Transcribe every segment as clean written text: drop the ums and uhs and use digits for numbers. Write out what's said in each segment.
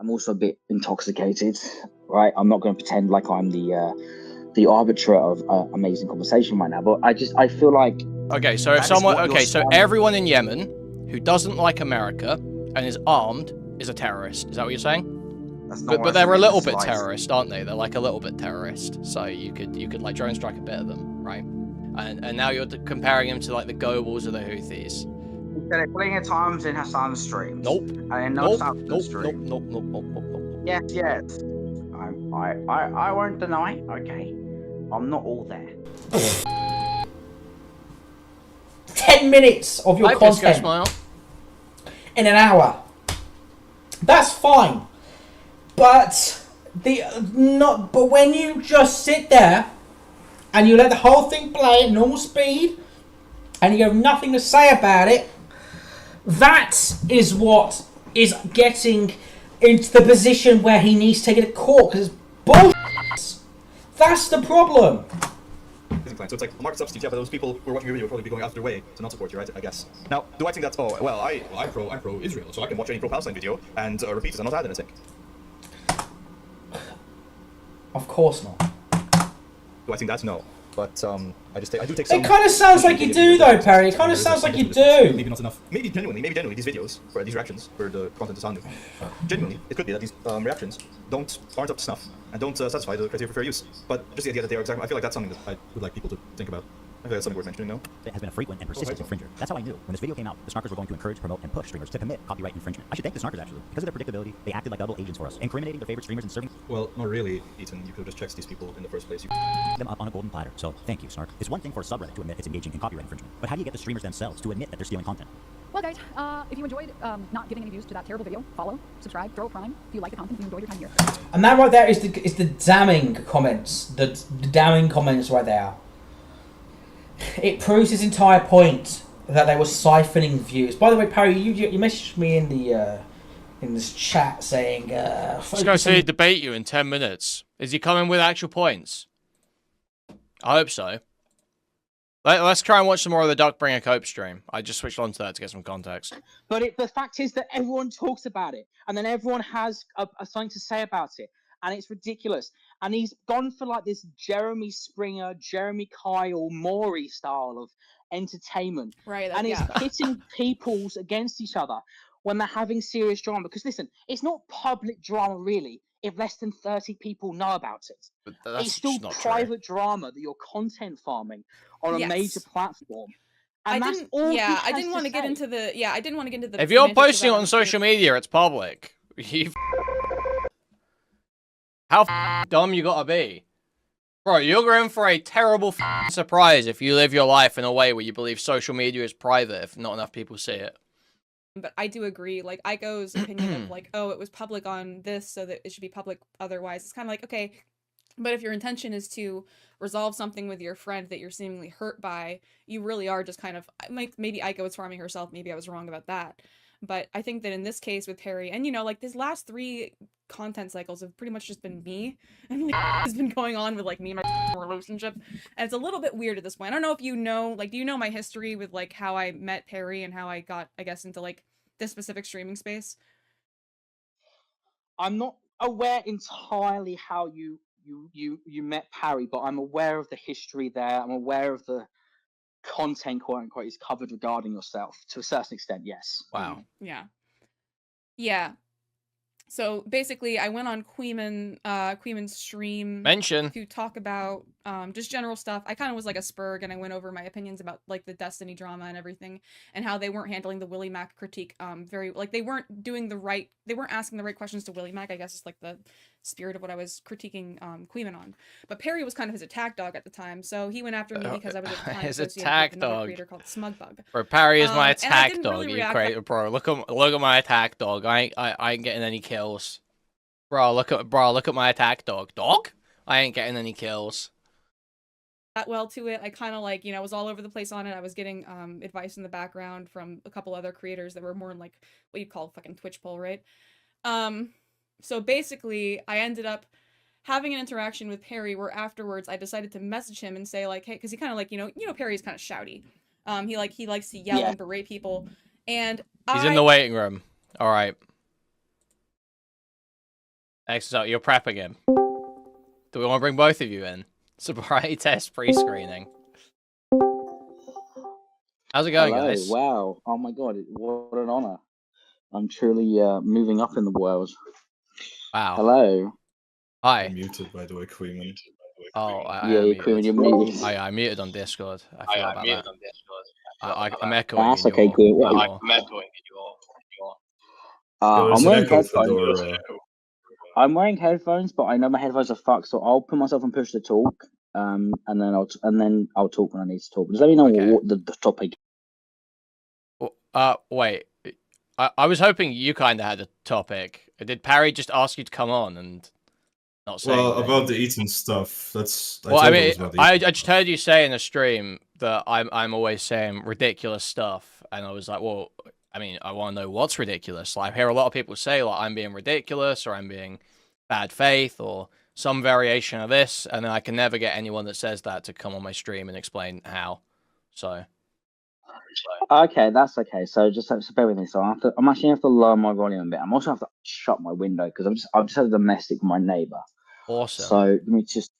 I'm also a bit intoxicated, right? I'm not going to pretend like I'm the arbiter of amazing conversation right now, but I feel like okay. So if someone, okay, so everyone in Yemen who doesn't like America and is armed is a terrorist. Is that what you're saying? That's not But they're a little bit terrorist, aren't they? They're like a little bit terrorist. So you could like drone strike a bit of them, right? And now you're comparing him to like the Goebbels or the Houthis. They're plenty of times in Hasan's streams. Nope. And Nope. Yes. I won't deny. Okay, I'm not all there. 10 minutes of your content in an hour. That's fine. But when you just sit there and you let the whole thing play at normal speed and you have nothing to say about it, that is what is getting into the position where he needs to take it to court, because it's bullshit. That's the problem. So it's like a market substitute, yeah, but those people who are watching your video will probably be going out of their way to not support you, right? I guess. Now, do I think that's, oh, well, I'm pro-Israel, so I can watch any pro-Palestine video and repeat it and not add anything? Of course not. Do I think that's no? But I do take some... It kind of sounds like you do, though, Perry. It kind of sounds like you do. Maybe not enough. Maybe genuinely, these videos, or these reactions, where the content is sounding. Genuinely, it could be that these reactions aren't up to snuff and don't satisfy the criteria for fair use. But just the idea that they are exactly, I feel like that's something that I would like people to think about. I feel like that's something worth mentioning, no? It has been a frequent and persistent infringer. That's how I knew. When this video came out, the snarkers were going to encourage, promote, and push streamers to commit copyright infringement. I should thank the snarkers, actually. Because of their predictability, they acted like double agents for us, incriminating their favorite streamers and serving... Well, not really, Ethan. You could have just checked these people in the first place. You them up on a golden platter. So, thank you, Snark. It's one thing for a subreddit to admit it's engaging in copyright infringement. But how do you get the streamers themselves to admit that they're stealing content? Well, guys, if you enjoyed not giving any views to that terrible video, follow, subscribe, throw a prime. If you like the content, if you enjoyed your time here. And that right there is the damning comments. The damning comments right there. It proves his entire point that they were siphoning views. By the way, Perry, you messaged me in the in this chat saying... This guy's going to debate you in 10 minutes. Is he coming with actual points? I hope so. Let's try and watch some more of the Duckbringer Cope stream. I just switched on to that to get some context. But the fact is that everyone talks about it, and then everyone has something to say about it, and it's ridiculous. And he's gone for like this Jeremy Springer, Jeremy Kyle, Maury style of entertainment. Right. And he's pitting peoples against each other when they're having serious drama. Because listen, it's not public drama really if less than 30 people know about it. But that's it's still private drama that you're content farming on a major platform. And I didn't want to get into the If you're posting it on social media, it's public. How dumb you gotta be? Bro, you're going for a terrible surprise if you live your life in a way where you believe social media is private if not enough people see it. But I do agree, like, Aiko's opinion of, like, oh, it was public on this, so that it should be public otherwise. It's kind of like, okay, but if your intention is to resolve something with your friend that you're seemingly hurt by, you really are just kind of, like, maybe Aiko was farming herself, maybe I was wrong about that. But I think that in this case with Perry, and, you know, like, these last 3 content cycles have pretty much just been me, and, like, has been going on with, like, me and my relationship, and it's a little bit weird at this point. I don't know if you know, like, do you know my history with, like, how I met Perry and how I got, I guess, into, like, this specific streaming space? I'm not aware entirely how you met Perry, but I'm aware of the history there. I'm aware of the content, quote unquote, is covered regarding yourself to a certain extent. Yes. Wow. Yeah. So basically, I went on Kuihman's stream to talk about just general stuff. I kind of was like a spurg, and I went over my opinions about like the Destiny drama and everything, and how they weren't handling the Willie Mac critique they weren't asking the right questions to Willie Mac. I guess is like the spirit of what I was critiquing Kuihman on. But Perry was kind of his attack dog at the time, so he went after me because I was at the time his associated attack with another dog creator called Smugbug. Bro, Perry is my attack dog. Really You crazy, bro. Look at my attack dog. I ain't getting any kills. Bro, look at my attack dog. Dog? I ain't getting any kills. That well to it. I kind of like, you know, was all over the place on it. I was getting advice in the background from a couple other creators that were more in like what you call fucking Twitch poll, right? So basically, I ended up having an interaction with Perry where afterwards I decided to message him and say like, hey, because he kind of like, you know Perry's kind of shouty. He likes to yell and berate people, and he's in the waiting room. All right. Excellent. You're prepping him. Do we want to bring both of you in? Sobriety test pre-screening. How's it going, Hello. guys? Wow. Oh my god, what an honor. I'm truly moving up in the world. Wow. Hello. Hi. I'm muted, by the way, Kuihman. Oh, I Yeah, am you're muted. you're muted. I'm muted on Discord. I forgot about that. I'm echoing That's in okay, your... cool. in Well, your- I'm wearing headphones. For I'm wearing headphones, but I know my headphones are fucked, so I'll put myself on push to talk. And then I'll talk when I need to talk. Just let me know Okay. what the topic. Wait. I was hoping you kind of had a topic. Did Parry just ask you to come on and not say anything? about the Ethan stuff. That's Well, I mean, I just heard you say in a stream that I'm always saying ridiculous stuff, and I was like, well, I mean, I want to know what's ridiculous. Like, I hear a lot of people say like I'm being ridiculous or I'm being bad faith or some variation of this, and then I can never get anyone that says that to come on my stream and explain how. So. Okay, that's okay. So just bear with me. So I'm actually gonna have to lower my volume a bit. I'm also have to shut my window because I've just had a domestic with my neighbor. Awesome. So let me just.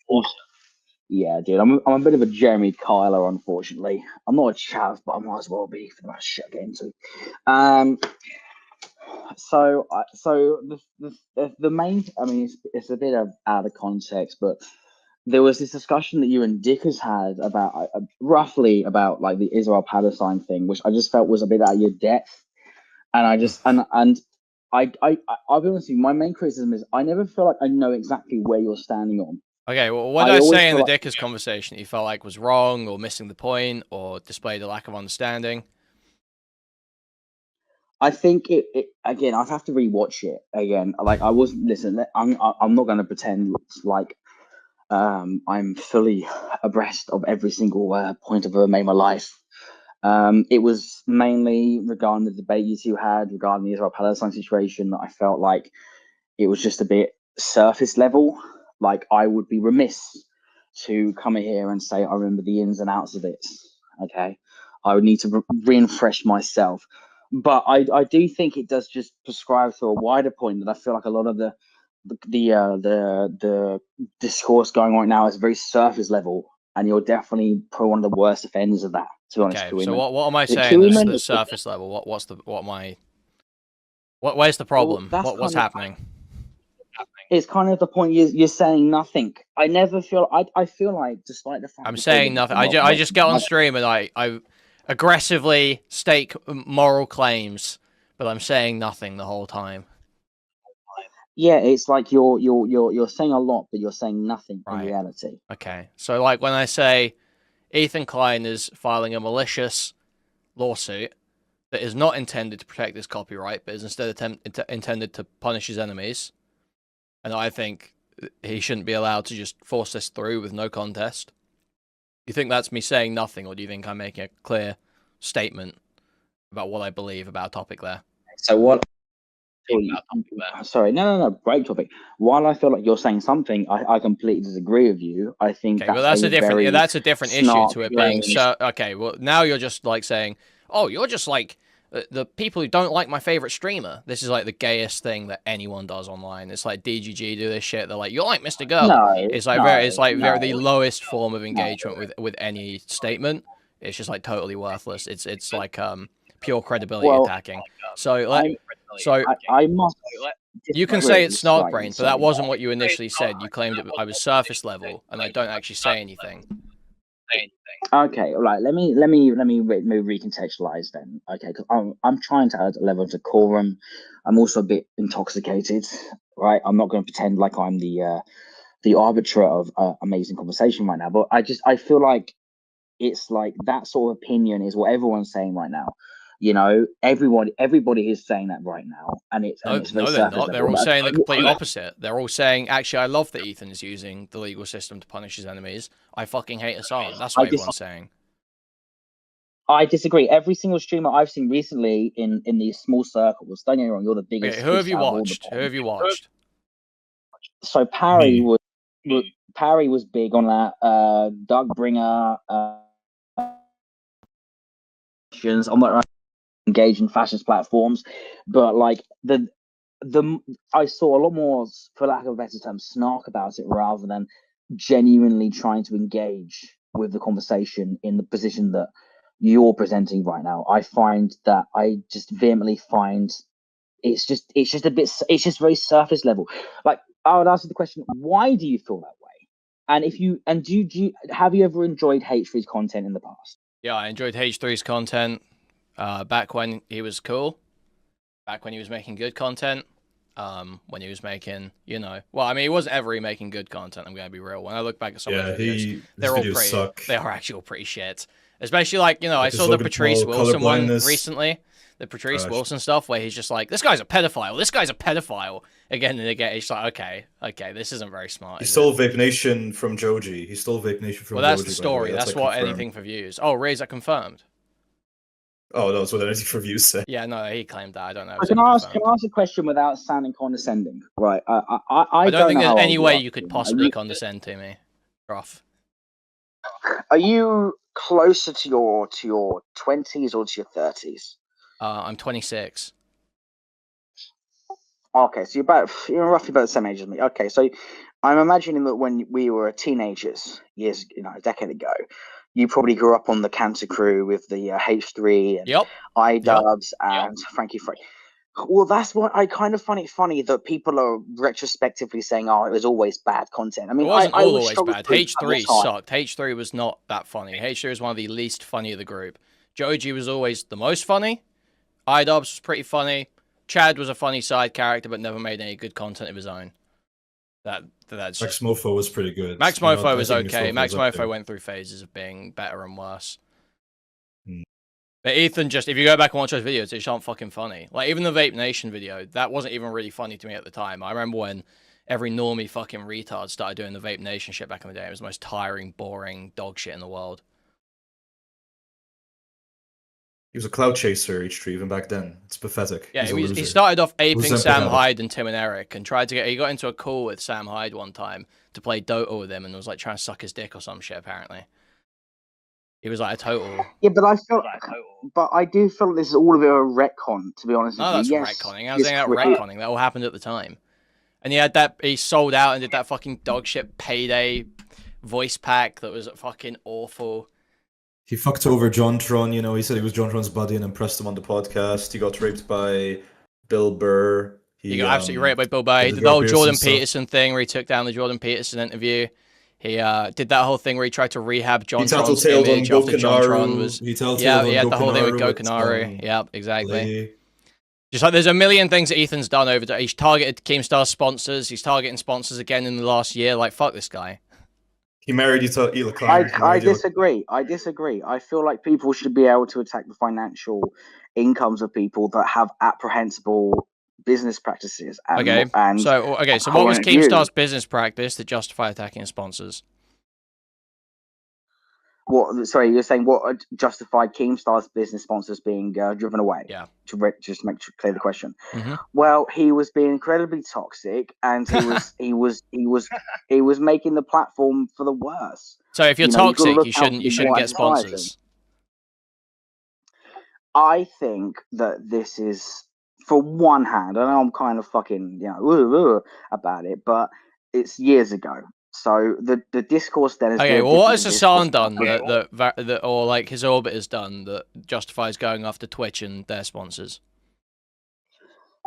Yeah, dude, I'm a bit of a Jeremy Kyler, unfortunately. I'm not a chav, but I might as well be for the amount of shit I get into. So the main, I mean, it's a bit out of context, but there was this discussion that you and Dick has had about roughly about like the Israel Palestine thing, which I just felt was a bit out of your depth, and I just and I'll be honest with you, my main criticism is I never feel like I know exactly where you're standing on. Okay, well, what did I say in the Dickers conversation that you felt like was wrong or missing the point or displayed a lack of understanding? I think it again. I'd have to rewatch it again. Like I wasn't listen. I'm not going to pretend like I'm fully abreast of every single point I've ever made in my life. It was mainly regarding the debate you two had regarding the Israel-Palestine situation that I felt like it was just a bit surface level. Like I would be remiss to come in here and say I remember the ins and outs of it. Okay, I would need to refresh myself. But I do think it does just prescribe to a wider point that I feel like a lot of the discourse going on right now is very surface level, and you're definitely probably one of the worst offenders of that. To be honest, okay, so what am I saying that's surface level? Where's the problem? Well, what's happening? It's kind of the point you're saying nothing. I never feel I feel like despite the fact I'm saying nothing. I just get on stream and I aggressively stake moral claims, but I'm saying nothing the whole time. Yeah, it's like you're saying a lot, but you're saying nothing in reality. Okay, so like when I say Ethan Klein is filing a malicious lawsuit that is not intended to protect his copyright, but is instead intended to punish his enemies, and I think he shouldn't be allowed to just force this through with no contest. You think that's me saying nothing, or do you think I'm making a clear statement about what I believe about a topic there? So what? Sorry, no, great topic. While I feel like you're saying something, I completely disagree with you. I think that's a different issue to it being so. Okay, well now you're just like saying, oh, you're just like the people who don't like my favorite streamer. This is like the gayest thing that anyone does online. It's like DGG do this shit. They're like, you're like Mr. Girl. No, it's like the lowest form of engagement with any statement. It's just like totally worthless. It's like pure credibility attacking. So I must. You can say it's snark brain, but that wasn't what you initially said. You claimed I was surface level, and I don't actually say anything. Okay, all right. Let me recontextualize then. Okay, because I'm trying to add a level of decorum. I'm also a bit intoxicated, right? I'm not going to pretend like I'm the arbiter of amazing conversation right now, but I feel like it's like that sort of opinion is what everyone's saying right now. You know, everybody is saying that right now, and it's no, they're not. They're all saying the complete opposite. They're all saying, actually, I love that Ethan is using the legal system to punish his enemies. I fucking hate Hasan. That's what everyone's saying. I disagree. Every single streamer I've seen recently in these small circles, don't get me wrong, you're the biggest. Okay, who have you watched? Who have you watched? So Parry was big on that. Doug Bringer. I'm not engage in fascist platforms, but like I saw a lot more, for lack of a better term, snark about it rather than genuinely trying to engage with the conversation in the position that you're presenting right now. I find that I just vehemently find it's just very surface level. Like, I would ask you the question, why do you feel that way? And if you have you ever enjoyed H3's content in the past? Yeah, I enjoyed H3's content back when he was cool, back when he was making good content, when he was making, well, I mean, he wasn't ever making good content, I'm going to be real. When I look back at some of his videos, they're all pretty, suck. they are actually pretty shit. Especially, I saw the Patrice Wilson one recently, the Patrice Wilson stuff, where he's just like, this guy's a pedophile, again and again. It's like, okay, this isn't very smart. He stole Vape Nation from Joji. Well, that's the story. That's what confirmed. Anything for Views. Oh, Ray, is that confirmed? Oh, no, that's what Anything for Views said. Yeah, no, he claimed that. I don't know. Can I ask a question without sounding condescending? Right. I don't think there's any way you could possibly condescend to me, Prof. Are you closer to your 20s or to your 30s? I'm 26. Okay, so you're roughly about the same age as me. Okay, so I'm imagining that when we were teenagers, a decade ago, you probably grew up on the Cancer Crew with the H3 and iDubbbz and Frankie Frey. Well, that's what I kind of find it funny that people are retrospectively saying, "Oh, it was always bad content." I mean, it wasn't I always bad. H3 sucked. H3 was not that funny. H3 was one of the least funny of the group. Joji was always the most funny. iDubbbz was pretty funny. Chad was a funny side character, but never made any good content of his own. That's Max Mofo was pretty good. Max Mofo was okay. Max Mofo went through phases of being better and worse. But Ethan, if you go back and watch those videos, they just aren't fucking funny. Like, even the Vape Nation video, that wasn't even really funny to me at the time. I remember when every normie fucking retard started doing the Vape Nation shit back in the day. It was the most tiring, boring dog shit in the world. He was a cloud chaser, H3, even back then. It's pathetic. Yeah, he started off aping Sam Hyde and Tim and Eric, and he got into a call with Sam Hyde one time to play Dota with him, and was like trying to suck his dick or some shit, apparently. He was like a total... Yeah, but I do feel this is all a bit of a retcon, to be honest with you. No, that's retconning. I was saying that retconning. That all happened at the time. And he sold out and did that fucking dog shit Payday voice pack that was fucking awful. He fucked over JonTron, he said he was JonTron's buddy and impressed him on the podcast. He got raped by Bill Burr. He got absolutely raped by Bill Burr. He did the whole Jordan Peterson thing where he took down the Jordan Peterson interview. He did that whole thing where he tried to rehab JonTron's image after JonTron was... He had the whole thing with Gokanaru. Yep, exactly. Just like there's a million things that Ethan's done over... He's targeted Keemstar sponsors. He's targeting sponsors again in the last year. Like, fuck this guy. He married Ela Klein. I disagree. I feel like people should be able to attack the financial incomes of people that have apprehensible business practices. So what was Keemstar's business practice that justified attacking sponsors? What? Sorry, you're saying what justified Keemstar's business sponsors being driven away? Yeah. To just make clear the question. Mm-hmm. Well, he was being incredibly toxic, and he was making the platform for the worse. So if you're toxic, you shouldn't get sponsors. I think that this is, for one hand, I know I'm kind of fucking about it, but it's years ago. So the discourse then is... Okay, well, what has Hasan done that or like his orbit has done that justifies going after Twitch and their sponsors?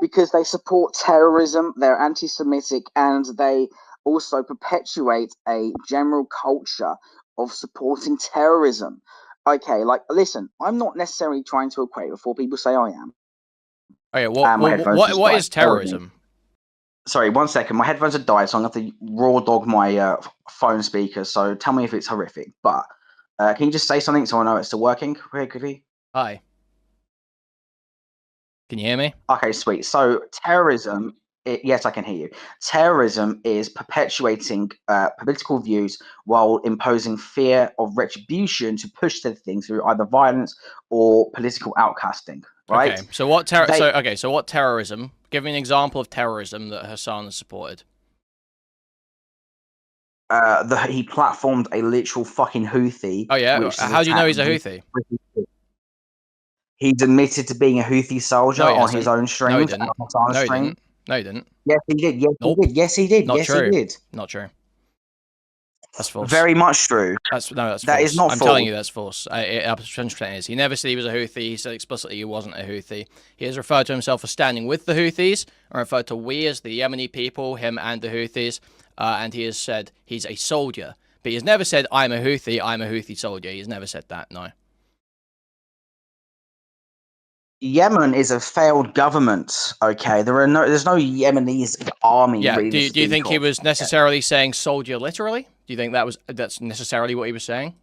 Because they support terrorism, they're anti-Semitic, and they also perpetuate a general culture of supporting terrorism. Okay, like, listen, I'm not necessarily trying to equate before people say I am. Okay, what is terrorism? Sorry, 1 second. My headphones have died, so I'm going to have to raw dog my phone speakers. So tell me if it's horrific. But can you just say something so I know it's still working? Quickly. Hi. Can you hear me? Okay, sweet. So terrorism... yes, I can hear you. Terrorism is perpetuating political views while imposing fear of retribution to push the things through either violence or political outcasting. Right. Okay. So what terrorism? Give me an example of terrorism that Hasan has supported. He platformed a literal fucking Houthi. Oh yeah. How do you know he's a Houthi? He's admitted to being a Houthi soldier on his own streams. No, he didn't. No, he didn't. Yes, he did. Yes, Nope. he did. Yes, he did. Not yes, true. he did. Not true. That's false. Very much true. That's false. That is not I'm false. telling you that's false. It 100% is. He never said he was a Houthi. He said explicitly he wasn't a Houthi. He has referred to himself as standing with the Houthis, and referred to we as the Yemeni people, him and the Houthis, and he has said he's a soldier. But he has never said, I'm a Houthi soldier. He's never said that, no. Yemen is a failed government. Okay, there's no Yemenese army. Yeah. Really Do you think he was necessarily saying soldier literally? Do you think that's necessarily what he was saying?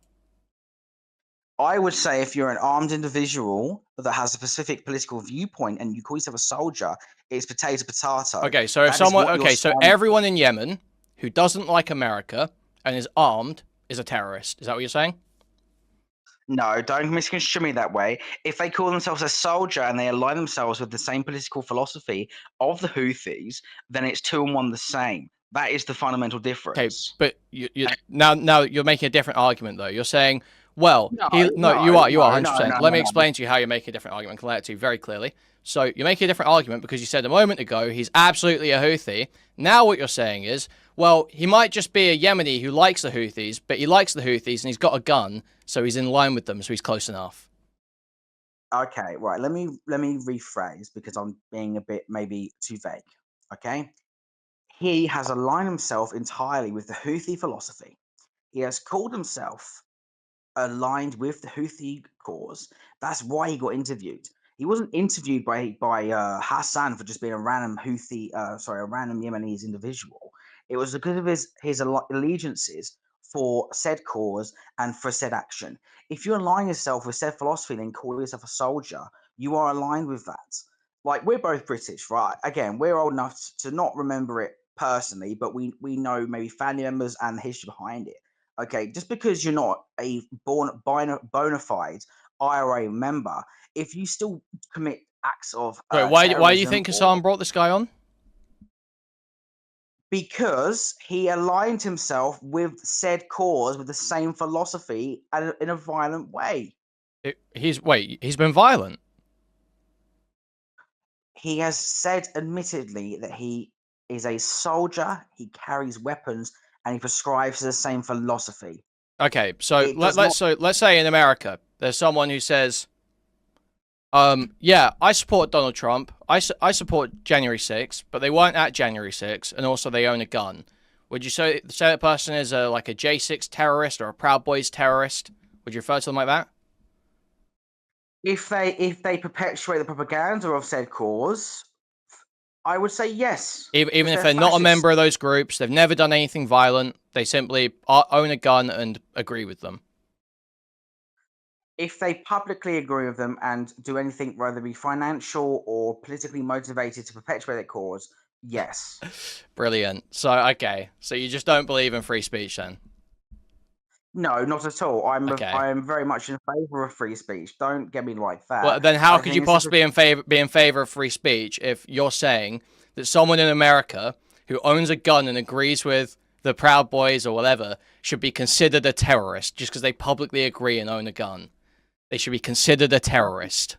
I would say if you're an armed individual that has a specific political viewpoint and you call yourself a soldier, it's potato. Okay, so if so everyone in Yemen who doesn't like America and is armed is a terrorist. Is that what you're saying? No, don't misconstrue me that way. If they call themselves a soldier and they align themselves with the same political philosophy of the Houthis, then it's 2 and 1 the same. That is the fundamental difference. Okay, but now you're making a different argument though. You're saying, well, you are 100%. Let me explain to you how you're making a different argument. I can lay it to you very clearly. So you're making a different argument because you said a moment ago he's absolutely a Houthi. Now what you're saying is, well, he might just be a Yemeni who likes the Houthis, but he likes the Houthis and he's got a gun, so he's in line with them, so he's close enough. Okay, right. Let me rephrase because I'm being a bit maybe too vague. Okay, he has aligned himself entirely with the Houthi philosophy. He has called himself aligned with the Houthi cause. That's why he got interviewed. He wasn't interviewed by Hasan for just being a random a random Yemenese individual. It was because of his allegiances for said cause and for said action. If you align yourself with said philosophy, then call yourself a soldier, you are aligned with that. Like, we're both British, right? Again, we're old enough to not remember it personally, but we know maybe family members and the history behind it. Okay, just because you're not a bona fide IRA member, if you still commit acts of why do you think Hasan brought this guy on? Because he aligned himself with said cause with the same philosophy and in a violent way. He's been violent. He has said admittedly that he is a soldier, he carries weapons, and he prescribes the same philosophy. Okay, so let's say in America there's someone who says, yeah, I support Donald Trump. I support January 6th, but they weren't at January 6th, and also they own a gun. Would you say that person is like a J6 terrorist or a Proud Boys terrorist? Would you refer to them like that? If they perpetuate the propaganda of said cause, I would say yes. Even if they're not a member of those groups, they've never done anything violent, they simply own a gun and agree with them. If they publicly agree with them and do anything, whether it be financial or politically motivated to perpetuate their cause, yes. Brilliant. So, okay. So you just don't believe in free speech then? No, not at all. I am very much in favour of free speech. Don't get me like that. Well, then how could you possibly be in favour of free speech if you're saying that someone in America who owns a gun and agrees with the Proud Boys or whatever should be considered a terrorist just because they publicly agree and own a gun? They should be considered a terrorist.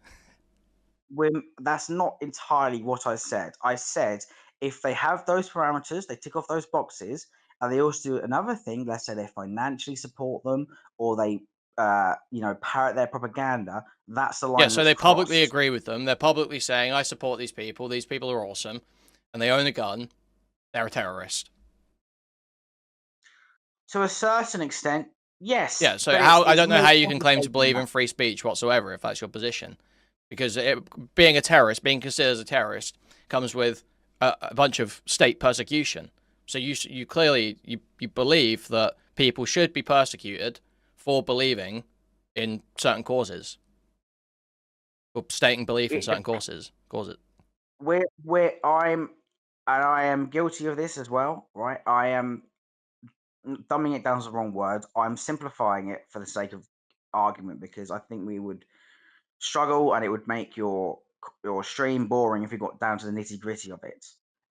That's not entirely what I said. I said if they have those parameters, they tick off those boxes, and they also do another thing. Let's say they financially support them, or they, parrot their propaganda. That's the line. Yeah, so they publicly agree with them. They're publicly saying, "I support these people. These people are awesome," and they own a gun. They're a terrorist. To a certain extent, yes. Yeah. So I don't know how you can claim to believe in free speech whatsoever if that's your position, because being a terrorist, being considered as a terrorist, comes with a bunch of state persecution. So you clearly believe that people should be persecuted for believing in certain causes, or stating belief in certain causes. I am guilty of this as well, right? I am dumbing it down is the wrong word. I'm simplifying it for the sake of argument because I think we would struggle and it would make your stream boring if we got down to the nitty gritty of it.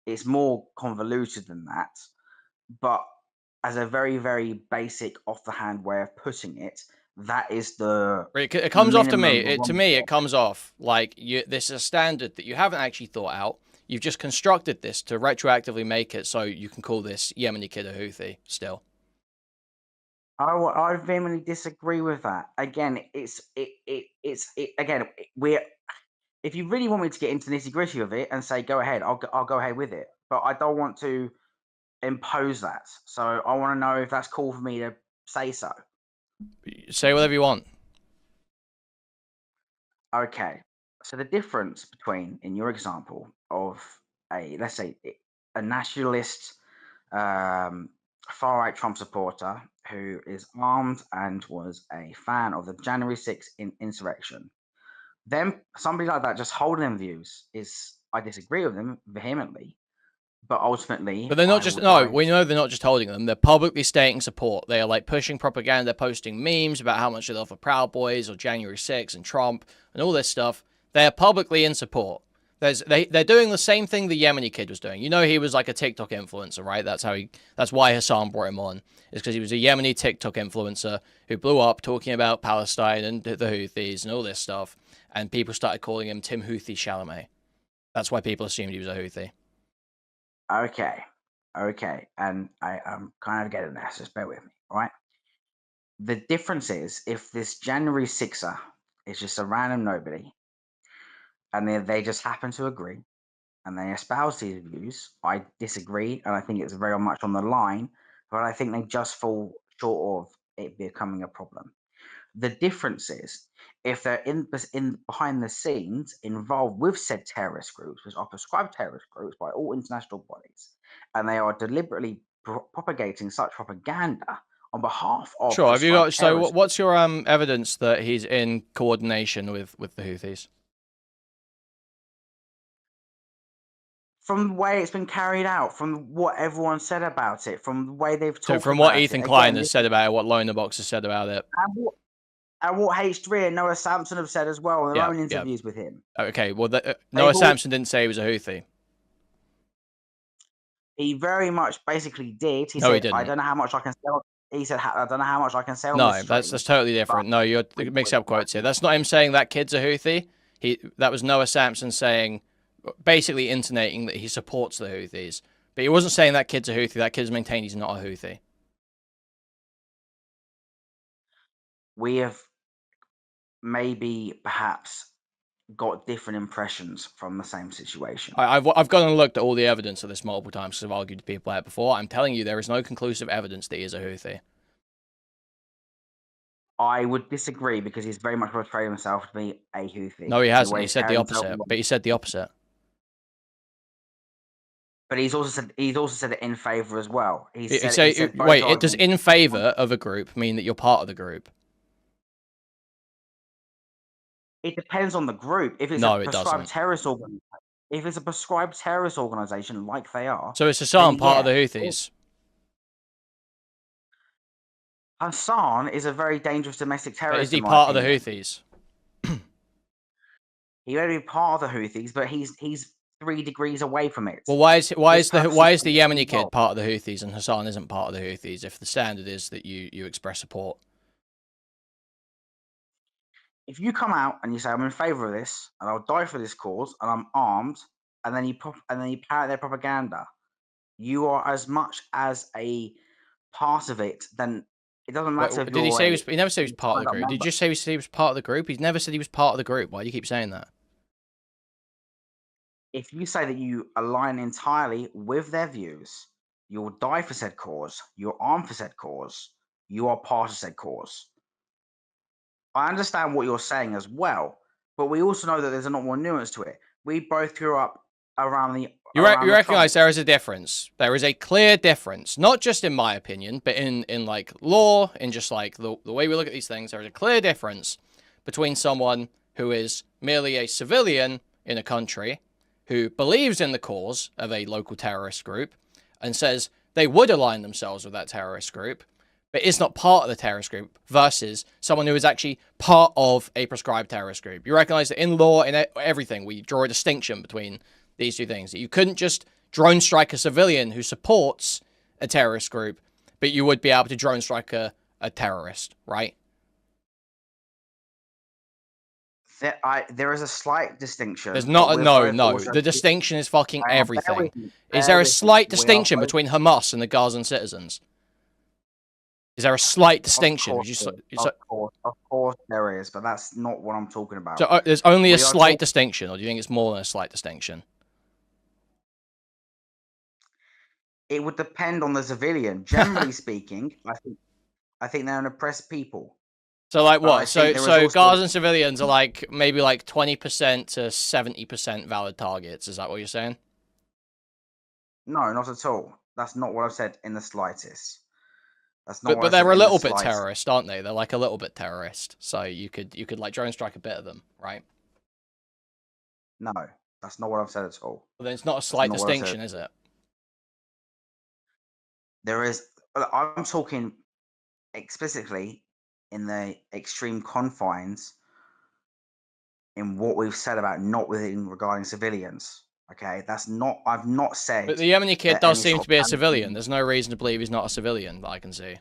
It's more convoluted than that, but as a very, very basic, off the hand way of putting it, that is the. It comes off to me. To me, it comes off like this is a standard that you haven't actually thought out. you've just constructed this to retroactively make it so you can call this Yemeni kid a Houthi still. I vehemently disagree with that. Again, we're. If you really want me to get into the nitty-gritty of it and say go ahead, I'll go ahead with it. But I don't want to impose that. So I want to know if that's cool for me to say so. Say whatever you want. Okay. So the difference between, in your example, of let's say a nationalist, far-right Trump supporter who is armed and was a fan of the January 6th insurrection, then somebody like that just holding them views I disagree with them vehemently. But ultimately, but they're not just we know they're not just holding them. They're publicly stating support. They are like pushing propaganda. They're posting memes about how much they love for Proud Boys or January 6th and Trump and all this stuff. They're publicly in support. They're doing the same thing the Yemeni kid was doing. You know, he was like a TikTok influencer, right? That's why Hasan brought him on. Is because he was a Yemeni TikTok influencer who blew up talking about Palestine and the Houthis and all this stuff. And people started calling him Tim Houthi Chalamet. That's why people assumed he was a Houthi. Okay, and I'm kind of getting there, so just bear with me, all right? The difference is, if this January 6er is just a random nobody, and they just happen to agree, and they espouse these views, I disagree, and I think it's very much on the line, but I think they just fall short of it becoming a problem. The difference is, if they're in behind the scenes involved with said terrorist groups, which are prescribed terrorist groups by all international bodies, and they are deliberately propagating such propaganda on behalf of. Sure. Have you got? So, what's your evidence that he's in coordination with the Houthis? From the way it's been carried out, from what everyone said about it, from the way they've talked about it. So, from what Ethan Klein has said about it, what Loner Box has said about it. And what H3 and Noah Sampson have said as well in their own interviews with him. Okay, well, Noah Sampson didn't say he was a Houthi. He very much basically did. He said, he didn't. I don't know how much I can sell. He said, I don't know how much I can sell. No, that's totally different. No, you're mixing up quotes here. That's not him saying that kid's a Houthi. That was Noah Sampson saying, basically intonating that he supports the Houthis. But he wasn't saying that kid's a Houthi. That kid's maintained he's not a Houthi. We have maybe perhaps got different impressions from the same situation. I've gone and looked at all the evidence of this multiple times because I've argued to people about it before. I'm telling you, there is no conclusive evidence that he is a Houthi. I would disagree because he's very much portrayed himself to be a Houthi. No, he hasn't. He said the opposite. But he said the opposite. But he's also said it in favor as well. Wait, does in favor of a group mean that you're part of the group? It depends on the group. If it's a prescribed terrorist organization, if it's a prescribed terrorist organization like they are, so is Hasan part of the Houthis? Hasan is a very dangerous domestic terrorist. But is he part of the Houthis? He may be part of the Houthis, but he's 3 degrees away from it. Well, why is the Yemeni kid part of the Houthis and Hasan isn't part of the Houthis? If the standard is that you express support. If you come out and you say I'm in favor of this and I'll die for this cause and I'm armed, and then you parrot their propaganda, you are as much as a part of it. Then it doesn't matter. Did he say he never said he was part of the group? Did you just say he was part of the group? He's never said he was part of the group. Why do you keep saying that? If you say that you align entirely with their views, you will die for said cause. You're armed for said cause. You are part of said cause. I understand what you're saying as well, but we also know that there's a lot more nuance to it. We both grew up around the. You recognize there is a difference. There is a clear difference, not just in my opinion, but in like law, in just like the way we look at these things. There is a clear difference between someone who is merely a civilian in a country who believes in the cause of a local terrorist group and says they would align themselves with that terrorist group, but is not part of the terrorist group, versus someone who is actually part of a prescribed terrorist group. You recognize that in law, in everything, we draw a distinction between these two things. That you couldn't just drone strike a civilian who supports a terrorist group, but you would be able to drone strike a terrorist, right? There is a slight distinction. There's but not. we're No, both no. also- The distinction is fucking Hang on, bear everything. with me, Is bear there a with me. slight We are distinction both- between Hamas and the Gazan citizens? Is there a slight distinction? Would you? Of course there is, but that's not what I'm talking about. So there's only a We are slight distinction, or do you think it's more than a slight distinction? It would depend on the civilian. Generally speaking, I think they're an oppressed people. So like But I what? So think there is Gazan civilians are like maybe like 20% to 70% valid targets. Is that what you're saying? No, not at all. That's not what I've said in the slightest. That's not. But they're a little bit terrorist, aren't they? They're like a little bit terrorist. So you could like drone strike a bit of them, right? No, that's not what I've said at all. Well, then it's not a slight distinction, is it? There is. I'm talking explicitly in the extreme confines in what we've said about not within regarding civilians. Okay, that's not. I've not said. But the Yemeni kid does seem to be a civilian. There's no reason to believe he's not a civilian that I can see.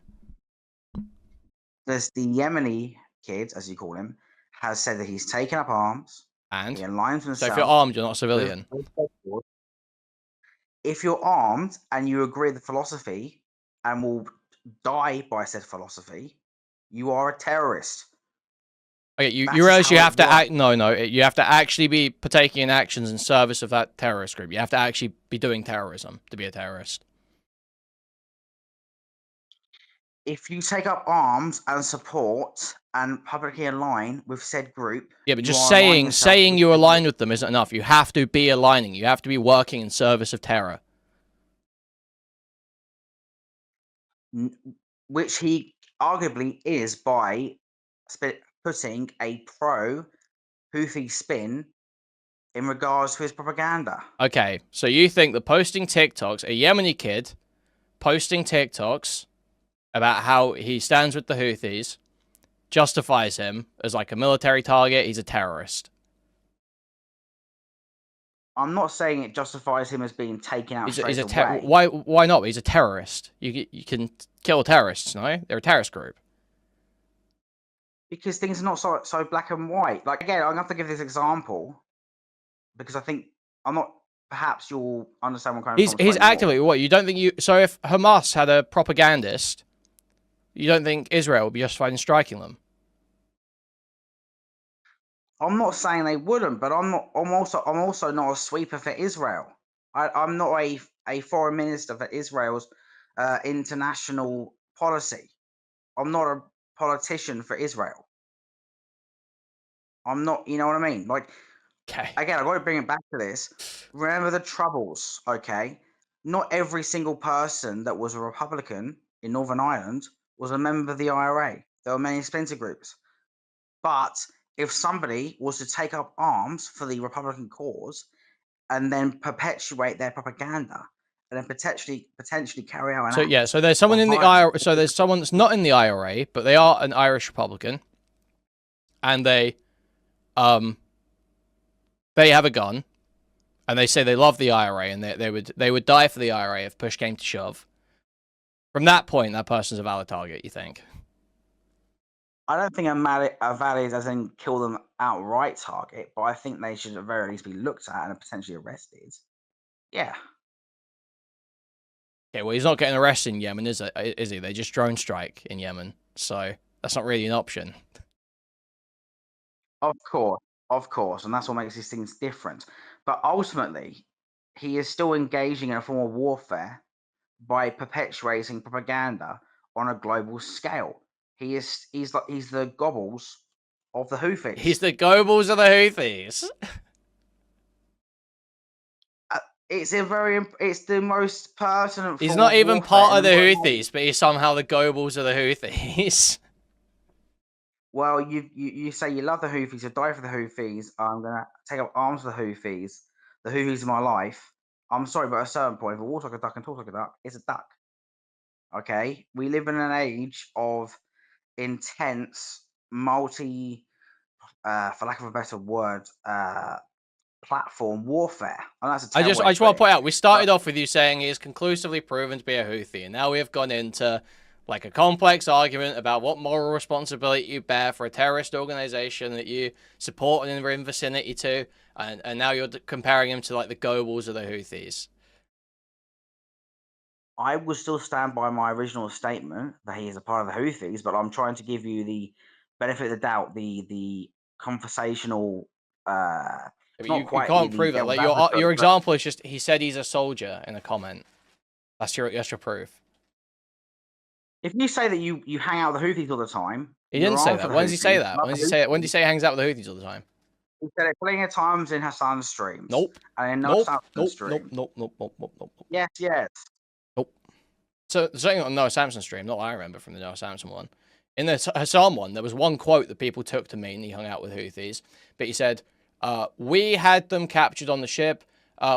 There's the Yemeni kid, as you call him, has said that he's taken up arms. And he aligns himself. So if you're armed, you're not a civilian. If you're armed and you agree with the philosophy and will die by said philosophy, you are a terrorist. Okay, you realize you have to act. No, you have to actually be partaking in actions in service of that terrorist group. You have to actually be doing terrorism to be a terrorist. If you take up arms and support and publicly align with said group, yeah, but just saying you align with them isn't enough. You have to be aligning. You have to be working in service of terror. Which he arguably is by putting a pro-Houthi spin in regards to his propaganda. Okay, so you think that posting TikToks, a Yemeni kid posting TikToks about how he stands with the Houthis, justifies him as like a military target, he's a terrorist. I'm not saying it justifies him as being taken out straight away. Why not? He's a terrorist. You can kill terrorists, no? They're a terrorist group. Because things are not so black and white. Like, again, I'm going to have to give this example because I think perhaps you'll understand what kind of... He's actively... What, you don't think you... So if Hamas had a propagandist, you don't think Israel would be justified in striking them? I'm not saying they wouldn't, but I'm also not a sweeper for Israel. I'm not a foreign minister for Israel's international policy. I'm not a politician for Israel. I'm not, you know what I mean? Like, okay. Again, I've got to bring it back to this. Remember the Troubles, okay? Not every single person that was a Republican in Northern Ireland was a member of the IRA. There were many splinter groups. But if somebody was to take up arms for the Republican cause and then perpetuate their propaganda and then potentially carry out an act. So there's someone in the IRA. So there's someone that's not in the IRA, but they are an Irish Republican, and they have a gun, and they say they love the IRA, and they would die for the IRA if push came to shove. From that point, that person's a valid target, you think? I don't think a valid as in kill them outright target, but I think they should at very least be looked at and potentially arrested. Yeah. Okay, well, he's not getting arrested in Yemen, is he? They just drone strike in Yemen, so that's not really an option. Of course, and that's what makes these things different. But ultimately, he is still engaging in a form of warfare by perpetuating propaganda on a global scale. He's the Goebbels of the Houthis. He's the Goebbels of the Houthis. It's the most pertinent. He's not even part of the Houthis, but he's somehow the Goebbels of the Houthis. Well, you say you love the Houthis, you die for the Houthis. I'm gonna take up arms for the Houthis. The Houthis are my life. I'm sorry, but at a certain point, if it walks like a duck and talks like a duck, it's a duck. Okay, we live in an age of intense, for lack of a better word, platform warfare. And that's I just want to point out, we started off with you saying he is conclusively proven to be a Houthi, and now we have gone into like a complex argument about what moral responsibility you bear for a terrorist organization that you support and are in vicinity to, and now you're comparing him to like the Goebbels or the Houthis. I will still stand by my original statement that he is a part of the Houthis, but I'm trying to give you the benefit of the doubt, the conversational. You can't prove it. Like your example is just he said he's a soldier in a comment. That's your proof. If you say that you hang out with the Houthis all the time, he didn't say that. When did he say that? When did he say it? When did he say he hangs out with the Houthis all the time? He said it plenty of times in Hasan's streams. Nope. And in nope. Stream. Nope. Yes. Nope. So certainly on Noah Samson stream, not what I remember from the Noah Samson one. In the Hasan one, there was one quote that people took to mean he hung out with Houthis, but he said, "We had them captured on the ship.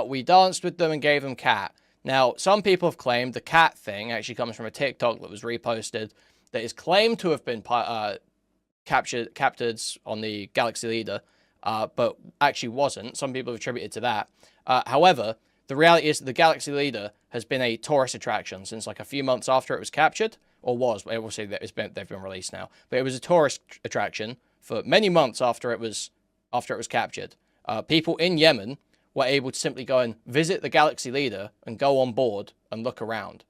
We danced with them and gave them cat." Now, some people have claimed the cat thing actually comes from a TikTok that was reposted that is claimed to have been captured on the Galaxy Leader, but actually wasn't. Some people have attributed to that. However, the reality is that the Galaxy Leader has been a tourist attraction since like a few months after it was captured, or was. We'll see that they've been released now. But it was a tourist attraction for many months after it was captured. People in Yemen were able to simply go and visit the Galaxy Leader and go on board and look around.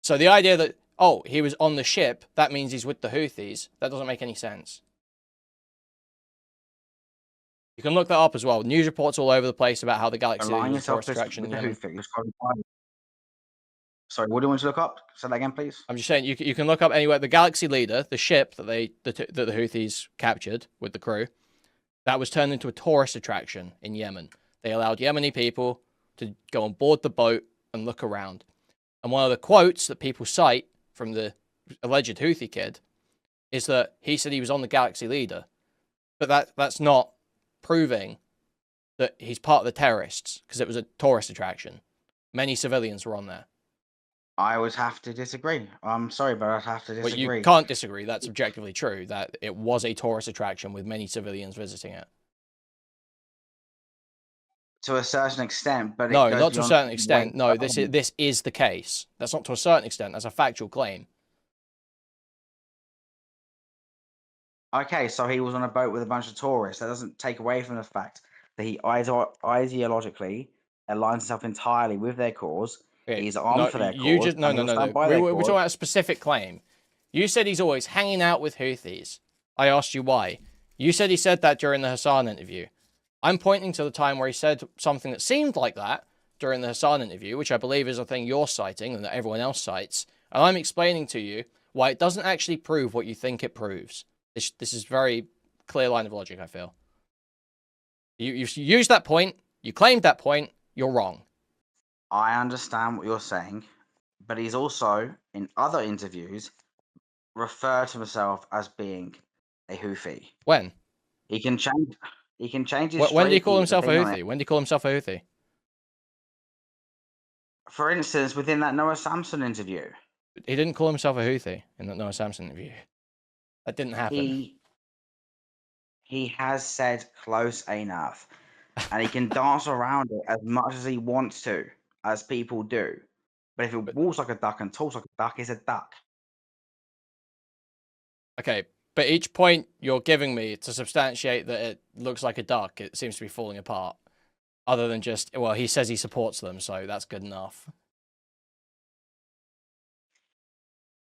So the idea that, oh, he was on the ship, that means he's with the Houthis, that doesn't make any sense. You can look that up as well. News reports all over the place about how the Galaxy Leader is a tourist attraction in Yemen. Sorry, what do you want to look up? Say that again, please. I'm just saying, you can look up anywhere. The Galaxy Leader, the ship that the Houthis captured with the crew, that was turned into a tourist attraction in Yemen. They allowed Yemeni people to go on board the boat and look around. And one of the quotes that people cite from the alleged Houthi kid is that he said he was on the Galaxy Leader. But that's not proving that he's part of the terrorists, because it was a tourist attraction. Many civilians were on there. I would have to disagree. I'm sorry, but I'd have to disagree. Well, you can't disagree. That's objectively true, that it was a tourist attraction with many civilians visiting it. To a certain extent, but no, not to a certain extent. No, this is the case. That's not to a certain extent. That's a factual claim. Okay, so he was on a boat with a bunch of tourists. That doesn't take away from the fact that he ideologically aligns himself entirely with their cause. Okay. He's armed for their cause. No. We're talking about a specific claim. You said he's always hanging out with Houthis. I asked you why. You said he said that during the Hasan interview. I'm pointing to the time where he said something that seemed like that during the Hasan interview, which I believe is a thing you're citing and that everyone else cites. And I'm explaining to you why it doesn't actually prove what you think it proves. This is very clear line of logic, I feel. You've used that point. You claimed that point. You're wrong. I understand what you're saying, but he's also, in other interviews, referred to himself as being a Houthi. When? He can change his... When did he call himself a Houthi? When did he call himself a Houthi? For instance, within that Noah Samson interview. He didn't call himself a Houthi in that Noah Samson interview. That didn't happen. He has said close enough. And he can dance around it as much as he wants to, as people do. But if he walks like a duck and talks like a duck, he's a duck. Okay, but each point you're giving me to substantiate that it looks like a duck, it seems to be falling apart. Other than just, well, he says he supports them, so that's good enough.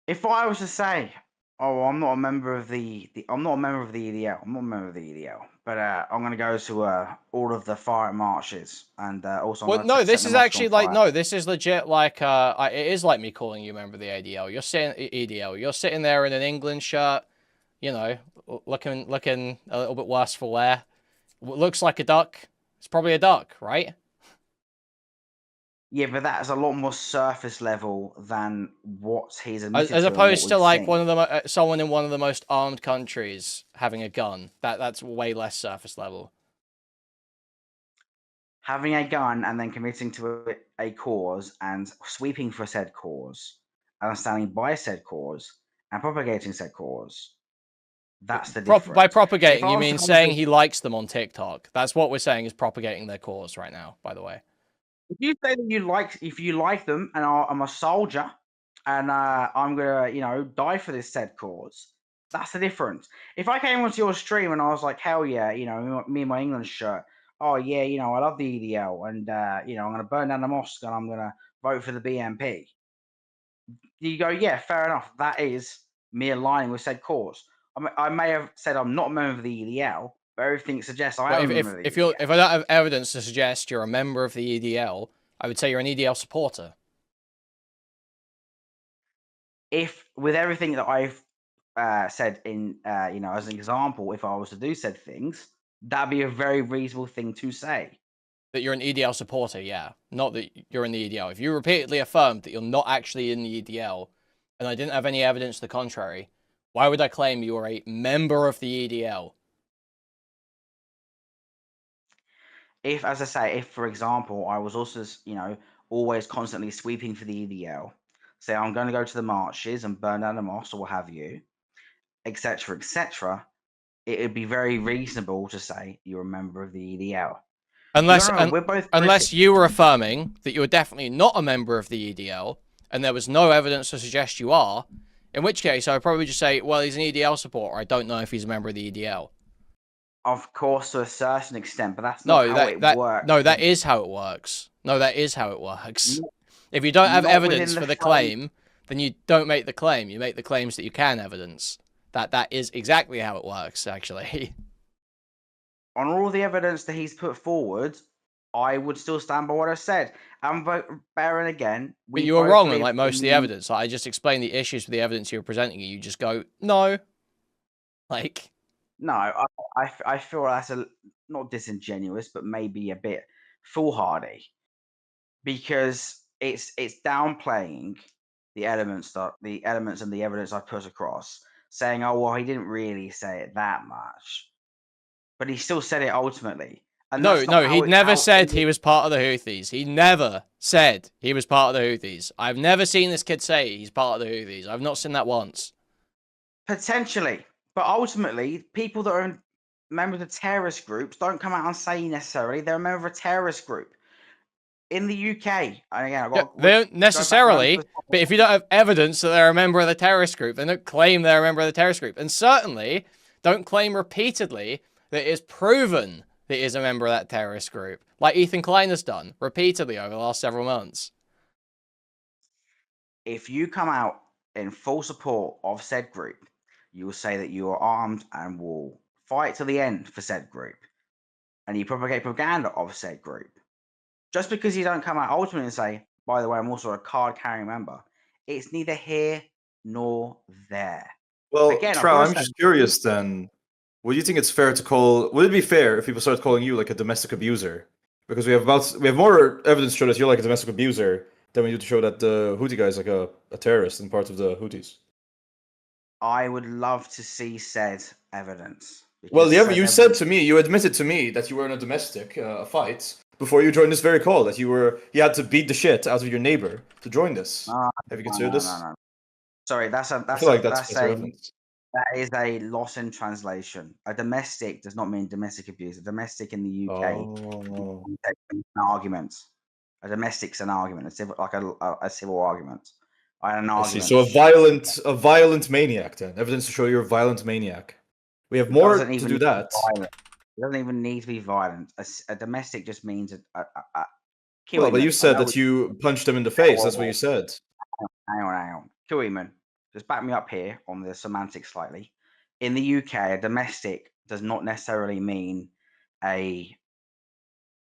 If I was to say, oh, I'm not a member of the EDL. I'm not a member of the EDL. But I'm going to go to all of the fire marches and also. Well, no, this is actually like this is legit. Like it is like me calling you a member of the ADL. You're sitting there in an England shirt, you know, looking a little bit worse for wear. Looks like a duck. It's probably a duck, right? Yeah, but that's a lot more surface level than what he's admitted as opposed to like seen. one of the someone in one of the most armed countries having a gun. That's way less surface level. Having a gun and then committing to a cause and sweeping for said cause and standing by said cause and propagating said cause. That's the difference. By propagating, you mean saying he likes them on TikTok. That's what we're saying is propagating their cause right now, by the way. If you say that if you like them, and I'm a soldier, and I'm gonna, die for this said cause. That's the difference. If I came onto your stream and I was like, hell yeah, me and my England shirt, oh yeah, I love the EDL, and I'm gonna burn down the mosque and I'm gonna vote for the BNP. You go, yeah, fair enough. That is me aligning with said cause. I may have said I'm not a member of the EDL, but everything suggests I am a member of the EDL. If I don't have evidence to suggest you're a member of the EDL, I would say you're an EDL supporter. If with everything that I've said in as an example, if I was to do said things, that'd be a very reasonable thing to say. That you're an EDL supporter, yeah. Not that you're in the EDL. If you repeatedly affirmed that you're not actually in the EDL, and I didn't have any evidence to the contrary, why would I claim you are a member of the EDL? If, as I say, if, for example, I was also, always constantly sweeping for the EDL, say I'm going to go to the marches and burn down the mosque or what have you, etc., it would be very reasonable to say you're a member of the EDL. Unless you were affirming that you were definitely not a member of the EDL, and there was no evidence to suggest you are, in which case I would probably just say, well, he's an EDL supporter. I don't know if he's a member of the EDL. Of course, to a certain extent, but that's not how it works. No, that is how it works. No, that is how it works. If you don't have evidence for the claim, then you don't make the claim. You make the claims that you can evidence. That is exactly how it works, actually. On all the evidence that he's put forward, I would still stand by what I said. And bearing again, but you were wrong on like most of the evidence. I just explained the issues with the evidence you were presenting, and you just go, no. Like, no, I feel that's not disingenuous, but maybe a bit foolhardy, because it's downplaying the elements and the evidence I put across, saying, oh well, he didn't really say it that much, but he still said it ultimately. And no, he never said he was part of the Houthis. He never said he was part of the Houthis. I've never seen this kid say he's part of the Houthis. I've not seen that once. Potentially. But ultimately, people that are members of terrorist groups don't come out and say necessarily they're a member of a terrorist group. In the UK, again, they don't necessarily, but if you don't have evidence that they're a member of the terrorist group, then don't claim they're a member of the terrorist group. And certainly, don't claim repeatedly that it is proven that he is a member of that terrorist group, like Ethan Klein has done repeatedly over the last several months. If you come out in full support of said group, you will say that you are armed and will fight to the end for said group, and you propagate propaganda of said group. Just because you don't come out ultimately and say, by the way, I'm also a card-carrying member, it's neither here nor there. Well, again, I'm just curious then. Would you think it's fair to call? Would it be fair if people start calling you like a domestic abuser? Because we have more evidence to show that you're like a domestic abuser than we do to show that the Houthi guy is like a terrorist and part of the Houthis. I would love to see said evidence. Well, you said to me, you admitted to me that you were in a domestic fight before you joined this very call. That you had to beat the shit out of your neighbor to join this. Have you considered this? No. Sorry, that's a loss in translation. A domestic does not mean domestic abuse. A domestic in the UK an argument. A domestic's an argument. It's like a civil argument. I had an argument. So a violent maniac then. Evidence to show you're a violent maniac. We have more to do that. It doesn't even need to be violent. A domestic just means well, but you said that you punched him in the face. That's what you said. Hang on. Kuihman, just back me up here on the semantics slightly. In the UK, a domestic does not necessarily mean a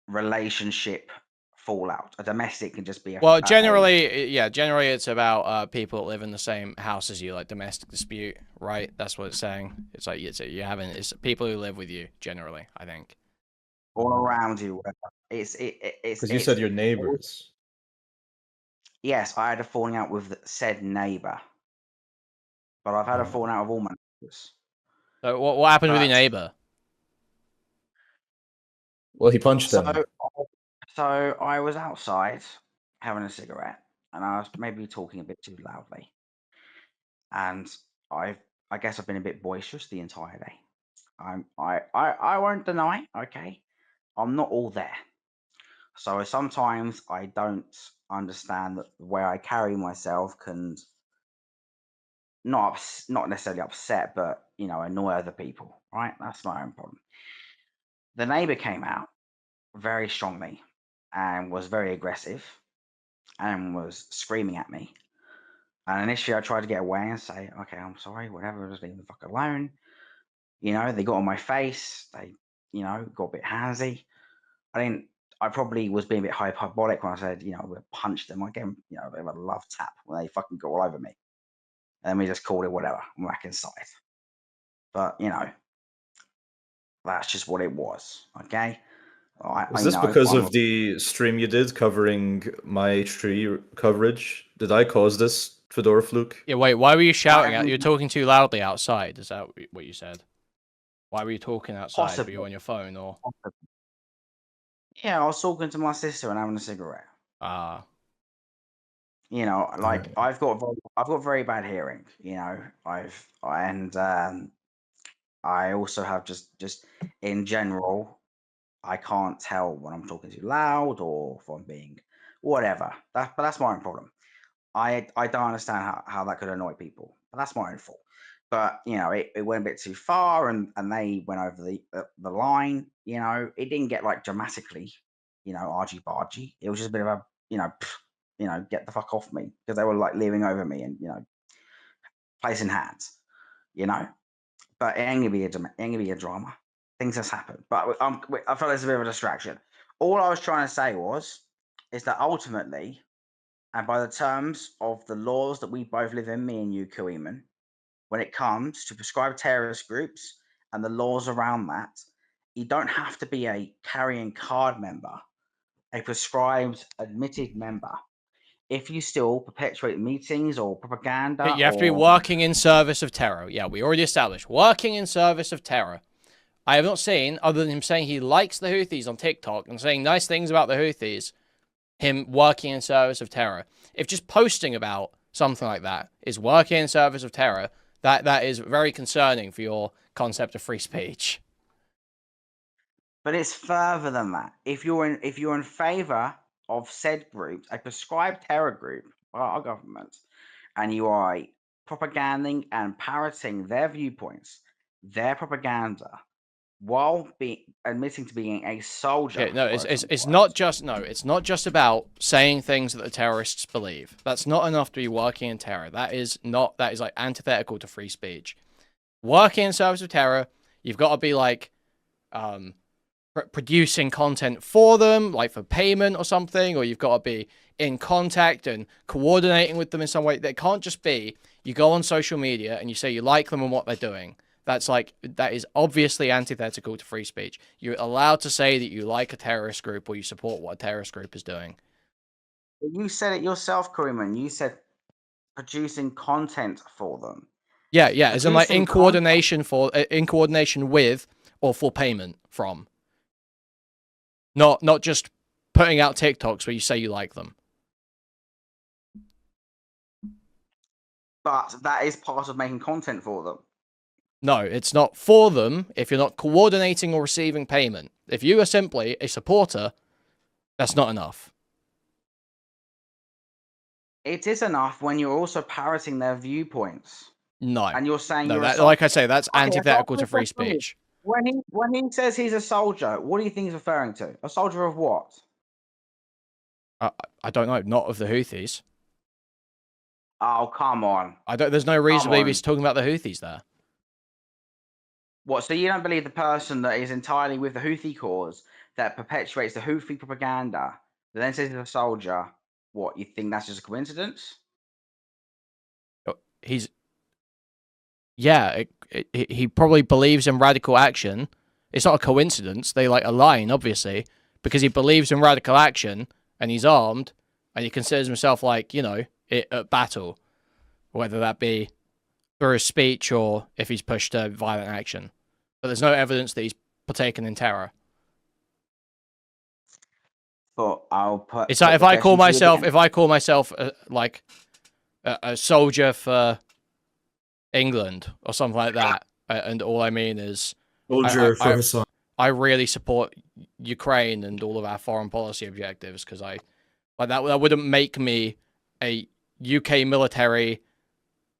relationship fallout. A domestic can just be generally it's about people that live in the same house as you, like domestic dispute, right? That's what it's saying. It's like it's people who live with you generally, I think. All around you. It's because you said your neighbors. Yes, I had a falling out with said neighbor, but I've had a falling out with all my neighbors. So what happened with your neighbor? Well, he punched them. So I was outside having a cigarette, and I was maybe talking a bit too loudly, and I guess I've been a bit boisterous the entire day. I won't deny, okay, I'm not all there. So sometimes I don't understand that the way I carry myself can not necessarily upset, but annoy other people, right? That's my own problem. The neighbor came out very strongly and was very aggressive and was screaming at me. And initially I tried to get away and say, okay, I'm sorry, whatever, just leave me the fuck alone. They got on my face, they, got a bit handsy. I probably was being a bit hyperbolic when I said, I punched them. I gave them, a bit of a love tap when they fucking got all over me. And then we just called it whatever, I'm back inside. But, that's just what it was, okay? Is this because of the stream you did covering my H3 coverage? Did I cause this, Fedora Fluke? Yeah, wait, why were you shouting at? You're talking too loudly outside, is that what you said? Why were you talking outside? Possibly. Were you on your phone or? Yeah, I was talking to my sister and having a cigarette. Ah. I've got very bad hearing. I also have just in general, I can't tell when I'm talking too loud or if I'm being whatever. But that's my own problem. I don't understand how that could annoy people, but that's my own fault. But it went a bit too far, and they went over the line. It didn't get like dramatically, argy bargy. It was just a bit of a, get the fuck off me, because they were like leaning over me and placing hands, But it ain't gonna be a drama. Things just happen. But I felt it's a bit of a distraction. All I was trying to say is that ultimately, and by the terms of the laws that we both live in, me and you, Kuihman, when it comes to prescribed terrorist groups and the laws around that, you don't have to be a carrying card member, a prescribed admitted member. If you still perpetuate meetings or propaganda, you have to be working in service of terror. Yeah, we already established working in service of terror. I have not seen, other than him saying he likes the Houthis on TikTok and saying nice things about the Houthis, him working in service of terror. If just posting about something like that is working in service of terror, that is very concerning for your concept of free speech. But it's further than that. If you're in favor of said groups, a prescribed terror group by our government, and you are propaganding and parroting their viewpoints, their propaganda, while admitting to being a soldier. Okay, no, it's not just about saying things that the terrorists believe. That's not enough to be working in terror. That is like antithetical to free speech. Working in service of terror, you've got to be like producing content for them, like for payment or something, or you've got to be in contact and coordinating with them in some way. That can't just be you go on social media and you say you like them and what they're doing. That is obviously antithetical to free speech. You're allowed to say that you like a terrorist group or you support what a terrorist group is doing. You said it yourself, Kuihman. You said producing content for them. Yeah, as in like in coordination with or for payment from. Not just putting out TikToks where you say you like them. But that is part of making content for them. No, it's not for them if you're not coordinating or receiving payment. If you are simply a supporter, that's not enough. It is enough when you're also parroting their viewpoints. No. And you're saying like I say, that's antithetical to free speech. When he says he's a soldier, what do you think he's referring to? A soldier of what? I don't know. Not of the Houthis. Oh, come on. There's no reason to believe he's talking about the Houthis there. What, so you don't believe the person that is entirely with the Houthi cause, that perpetuates the Houthi propaganda, that then says he's a soldier, what, you think that's just a coincidence? He probably believes in radical action. It's not a coincidence. They align, obviously, because he believes in radical action and he's armed and he considers himself at battle, whether that be through his speech or if he's pushed to violent action. But there's no evidence that he's partaken in terror. But I'll put. It's like if I call myself a soldier for England or something like that, and all I mean is soldier for Hasan. I really support Ukraine and all of our foreign policy objectives because that wouldn't make me a UK military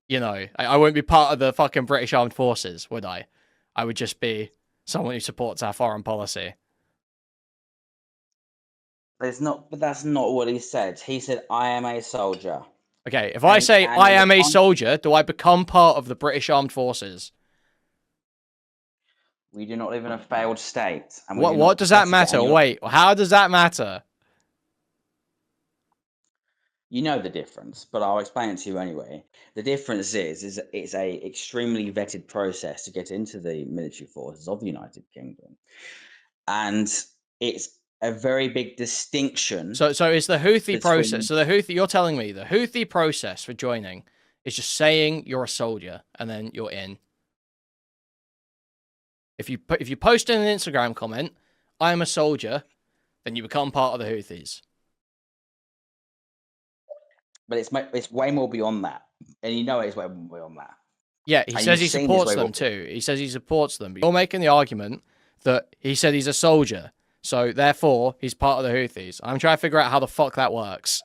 you know, I wouldn't be part of the fucking British Armed Forces, would I? I would just be someone who supports our foreign policy. But that's not what he said. He said, "I am a soldier." Okay, if I say I am a soldier, do I become part of the British Armed Forces? We do not live in a failed state. And What does that matter? Wait, how does that matter? You know the difference, but I'll explain it to you anyway. The difference is it's a extremely vetted process to get into the military forces of the United Kingdom, and it's a very big distinction. So it's the Houthi process. So the Houthi, you're telling me the Houthi process for joining is just saying you're a soldier and then you're in. If you post in an Instagram comment, "I am a soldier," then you become part of the Houthis. But it's way more beyond that, and you know it's way more beyond that. Yeah, he says he supports them too. He says he supports them. But you're making the argument that he said he's a soldier, so therefore he's part of the Houthis. I'm trying to figure out how the fuck that works.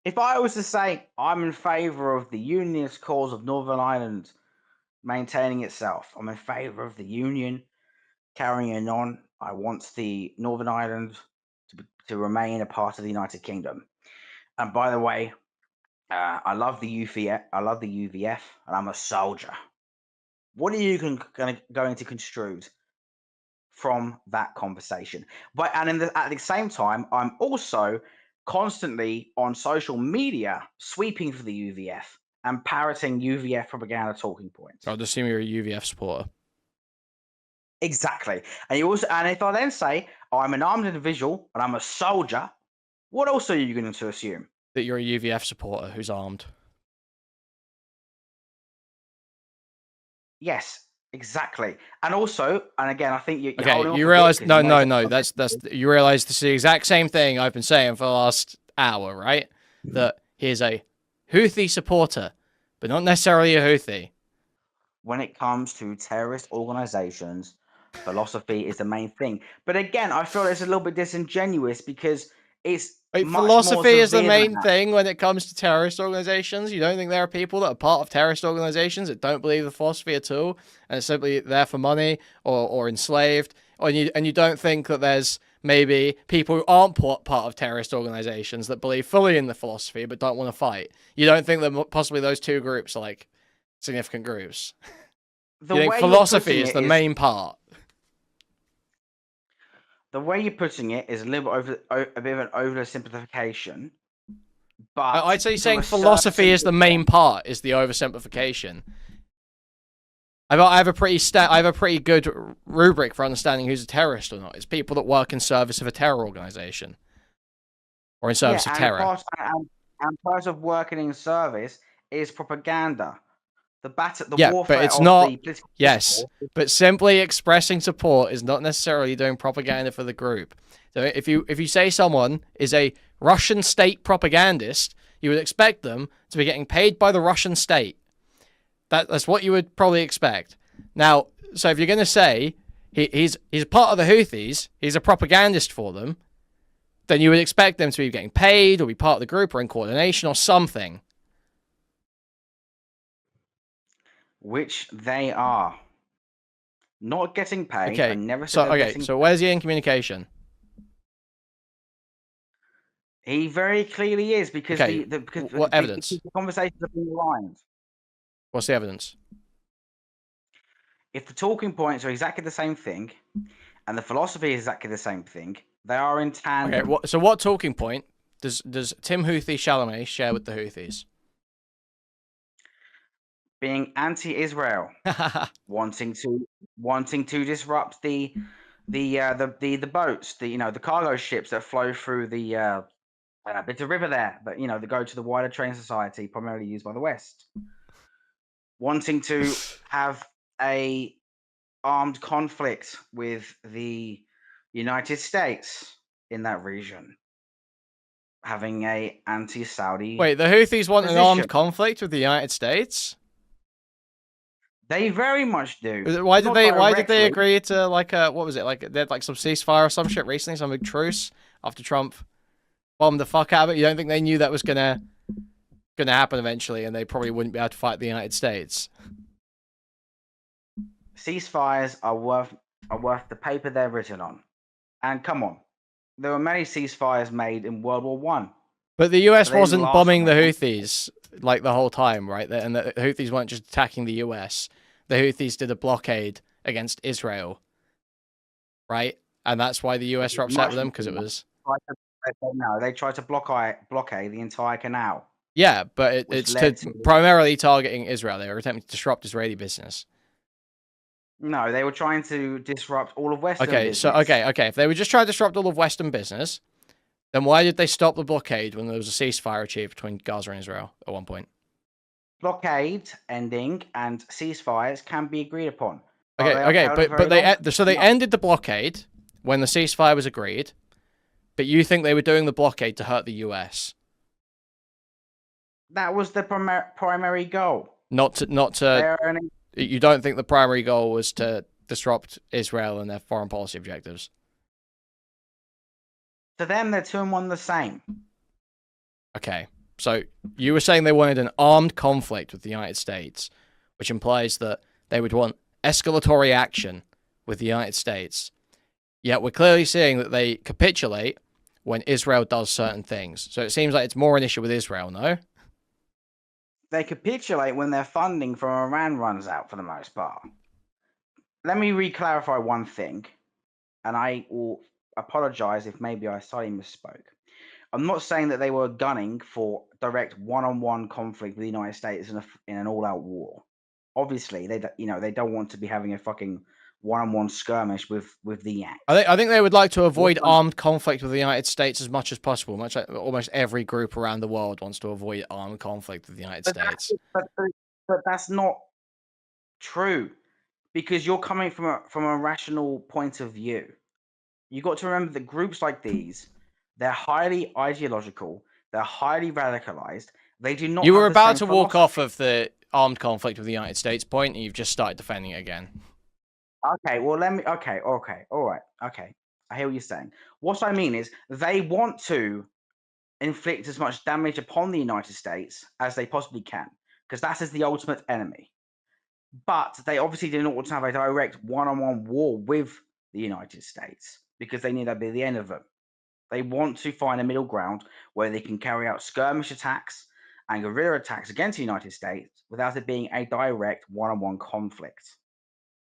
If I was to say I'm in favour of the unionist cause of Northern Ireland maintaining itself, I'm in favour of the union carrying on. I want the Northern Ireland to remain a part of the United Kingdom. And by the way, I love the UVF. I love the UVF, and I'm a soldier. What are you going to construe from that conversation? But at the same time, I'm also constantly on social media sweeping for the UVF and parroting UVF propaganda talking points. I'll just assume you're a UVF supporter. Exactly. And if I then say, I'm an armed individual and I'm a soldier, what else are you going to assume? That you're a UVF supporter who's armed. Yes, exactly. And also, and again, I think you realize you realize this is the exact same thing I've been saying for the last hour, right? That he is a Houthi supporter, but not necessarily a Houthi. When it comes to terrorist organizations, philosophy is the main thing. But again, I feel it's a little bit disingenuous because philosophy is the main thing when it comes to terrorist organizations. You don't think there are people that are part of terrorist organizations that don't believe the philosophy at all, and it's simply there for money or enslaved, and you don't think that there's maybe people who aren't part of terrorist organizations that believe fully in the philosophy but don't want to fight. You don't think that possibly those two groups are like significant groups. You think philosophy is the main part. The way you're putting it is a bit of an oversimplification. But I'd say saying philosophy is the main part is the oversimplification. I have a pretty good rubric for understanding who's a terrorist or not. It's people that work in service of a terror organization or in service of terror. And part of working in service is propaganda. Warfare but it's not. Yes, but simply expressing support is not necessarily doing propaganda for the group. So if you say someone is a Russian state propagandist, you would expect them to be getting paid by the Russian state. That's what you would probably expect. Now, so if you're going to say he's part of the Houthis, he's a propagandist for them, then you would expect them to be getting paid or be part of the group or in coordination or something. Which they are. Not getting paid. Okay. So where's he in communication? He very clearly is because what evidence? The conversations have been aligned. What's the evidence? If the talking points are exactly the same thing, and the philosophy is exactly the same thing, they are in tandem. Okay. So what talking point does Tim Houthi Chalamet share with the Houthis? Being anti-Israel, wanting to disrupt the boats, the cargo ships that flow through the bit of river there, but that go to the wider trade society, primarily used by the West. Wanting to have a armed conflict with the United States in that region, having a anti-Saudi. Wait, the Houthis want an armed conflict with the United States? They very much do. Why did they agree to what was it? They had some ceasefire or some shit recently, some big truce after Trump bombed the fuck out of it? You don't think they knew that was gonna going to happen eventually, and they probably wouldn't be able to fight the United States. Ceasefires are worth the paper they're written on. And come on, there were many ceasefires made in World War One. But the US But they wasn't didn't last bombing the long. Houthis like the whole time, right? And the Houthis weren't just attacking the US. The Houthis did a blockade against Israel, right? And that's why the US were upset with them, because it was... No, they tried to blockade the entire canal. Yeah, but Which it's led to to- primarily targeting Israel. They were attempting to disrupt Israeli business. No, they were trying to disrupt all of Western Okay, business. so okay. If they were just trying to disrupt all of Western business, then why did they stop the blockade when there was a ceasefire achieved between Gaza and Israel at one point? Blockade ending and ceasefires can be agreed upon. Okay, but they ended the blockade when the ceasefire was agreed. But you think they were doing the blockade to hurt the US? That was the primary goal. Not to. You don't think the primary goal was to disrupt Israel and their foreign policy objectives? To them, they're 2 and 1 the same. Okay, so you were saying they wanted an armed conflict with the United States, which implies that they would want escalatory action with the United States. Yet we're clearly seeing that they capitulate when Israel does certain things. So it seems like it's more an issue with Israel, no? They capitulate when their funding from Iran runs out, for the most part. Let me re-clarify one thing, and I will apologize if maybe I slightly misspoke. I'm not saying that they were gunning for direct one-on-one conflict with the United States in an all-out war. Obviously, they don't want to be having a fucking one-on-one skirmish with the Yanks. I think they would like to avoid armed conflict with the United States as much as possible. Much like almost every group around the world wants to avoid armed conflict with the United States. But that's not true, because you're coming from a rational point of view. You got to remember that groups like these, they're highly ideological, they're highly radicalized. They do not. You were have the about to same walk philosophy. off of the armed conflict with the United States point, and you've just started defending it again. Okay, well, let me. Okay, all right. Okay, I hear what you're saying. What I mean is, they want to inflict as much damage upon the United States as they possibly can, because that is the ultimate enemy. But they obviously do not want to have a direct one-on-one war with the United States, because they need that to be the end of it. They want to find a middle ground where they can carry out skirmish attacks and guerrilla attacks against the United States without it being a direct one-on-one conflict.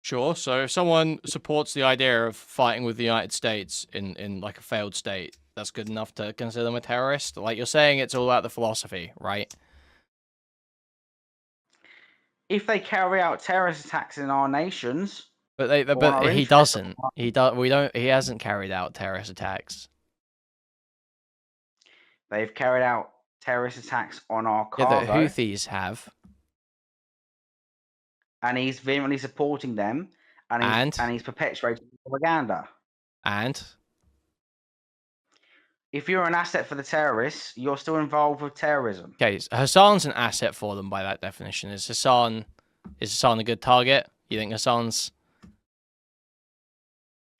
Sure, so if someone supports the idea of fighting with the United States in like a failed state, that's good enough to consider them a terrorist? Like you're saying, it's all about the philosophy, right? If they carry out terrorist attacks in our nations, But he doesn't. He hasn't carried out terrorist attacks. they've carried out terrorist attacks on our Yeah, cargo, the Houthis have. and he's vehemently supporting them, and he's perpetuating propaganda. And If you're an asset for the terrorists, you're still involved with terrorism. okay, so Hasan's an asset for them by that definition. Is Hasan a good target? You think Hasan's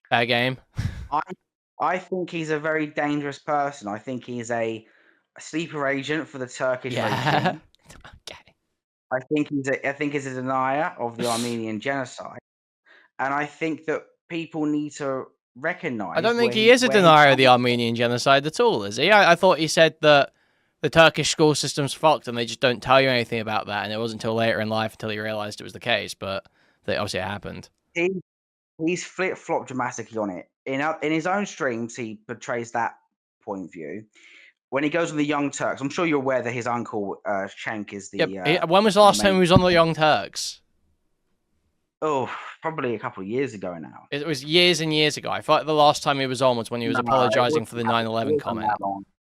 fair game? I think he's a very dangerous person. I think he's a sleeper agent for the Turkish regime. Okay. I think he's a denier of the Armenian genocide, and I think that people need to recognize. I don't think he is a denier of the Armenian genocide at all, is he? I thought he said that the Turkish school system's fucked and they just don't tell you anything about that, and it wasn't until later in life until he realized it was the case, but obviously it happened. He's flip-flopped dramatically on it. In his own streams, he portrays that point of view. When he goes on the Young Turks, I'm sure you're aware that his uncle, Cenk, is the... when was the last time he was on the Young Turks? Oh, probably a couple of years ago now. It was years and years ago. I thought the last time he was on was when he was apologizing for the 9/11 comment.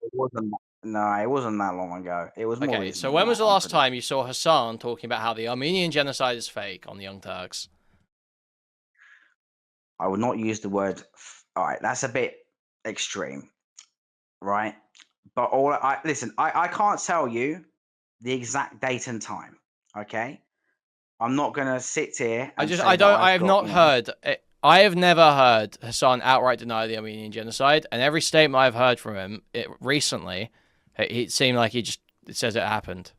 It wasn't that long ago. It was more Okay, so when was the last time you saw Hasan talking about how the Armenian genocide is fake on the Young Turks? I would not use the word... All right, that's a bit extreme, right? But listen, I can't tell you the exact date and time, okay? I'm not going to sit here and I have never heard Hasan outright deny the Armenian genocide, and every statement I've heard from him recently, it seemed like it says it happened.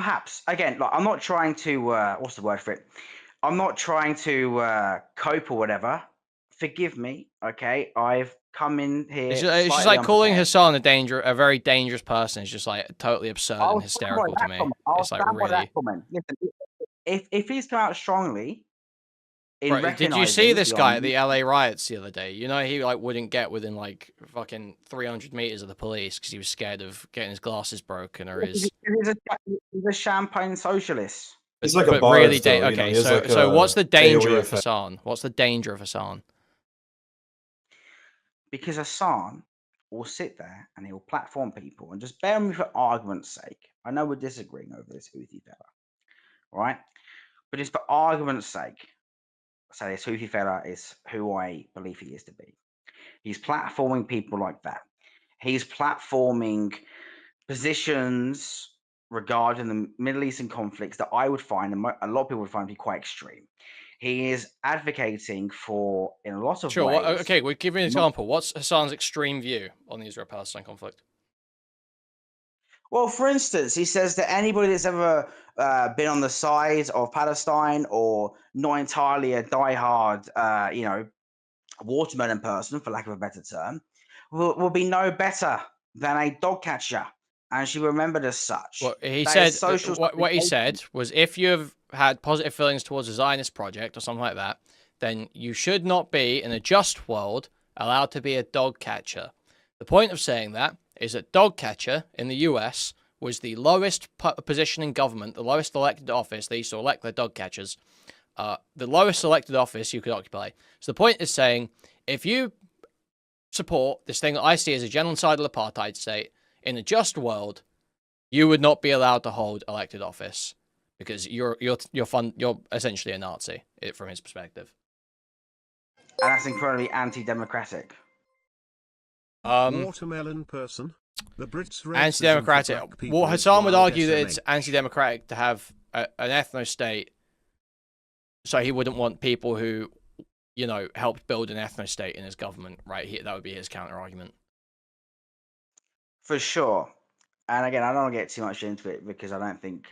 perhaps again, like I'm not trying to what's the word for it? I'm not trying to cope or whatever. Forgive me, okay? I've come in here It's just like calling Hasan a very dangerous person. It's just like totally absurd and hysterical to me. It's like really. Listen, if he's come out strongly in Right, did you see recognising this the guy at the LA riots the other day? You know, he like wouldn't get within like fucking 300 meters of the police because he was scared of getting his glasses broken or his. He's a champagne socialist. He's like a But bard, really, though, you know, okay. he has like So a what's the danger AoE of effect. Hasan? What's the danger of Hasan? Because Hasan will sit there and he'll platform people, and just bear with me for argument's sake. I know we're disagreeing over this Houthi fella, right? But just for argument's sake, say this Houthi fella is who I believe he is to be. He's platforming people like that. He's platforming positions regarding the Middle Eastern conflicts that I would find, and a lot of people would find to be quite extreme. He is advocating for, in a lot of ways. Okay, we'll give you an example. What's Hasan's extreme view on the Israel-Palestine conflict? Well, for instance, he says that anybody that's ever been on the side of Palestine or not entirely a diehard, watermelon person, for lack of a better term, will be no better than a dog catcher, and she remembered as such. Well, he said what he said was, if you've had positive feelings towards a Zionist project or something like that, then you should not be, in a just world, allowed to be a dog catcher. The point of saying that is that dog catcher in the US was the lowest position in government, the lowest elected office. They used to elect their dog catchers. The lowest elected office you could occupy. So the point is saying, if you support this thing that I see as a genocidal apartheid state, in a just world, you would not be allowed to hold elected office because you're essentially a Nazi from his perspective. And that's incredibly anti-democratic. Watermelon person. The Brits anti-democratic. Well, Hasan would argue that it's anti-democratic to have an ethno-state, so he wouldn't want people who, helped build an ethno-state in his government, right? That would be his counter-argument. For sure. And again, I don't want to get too much into it because I don't think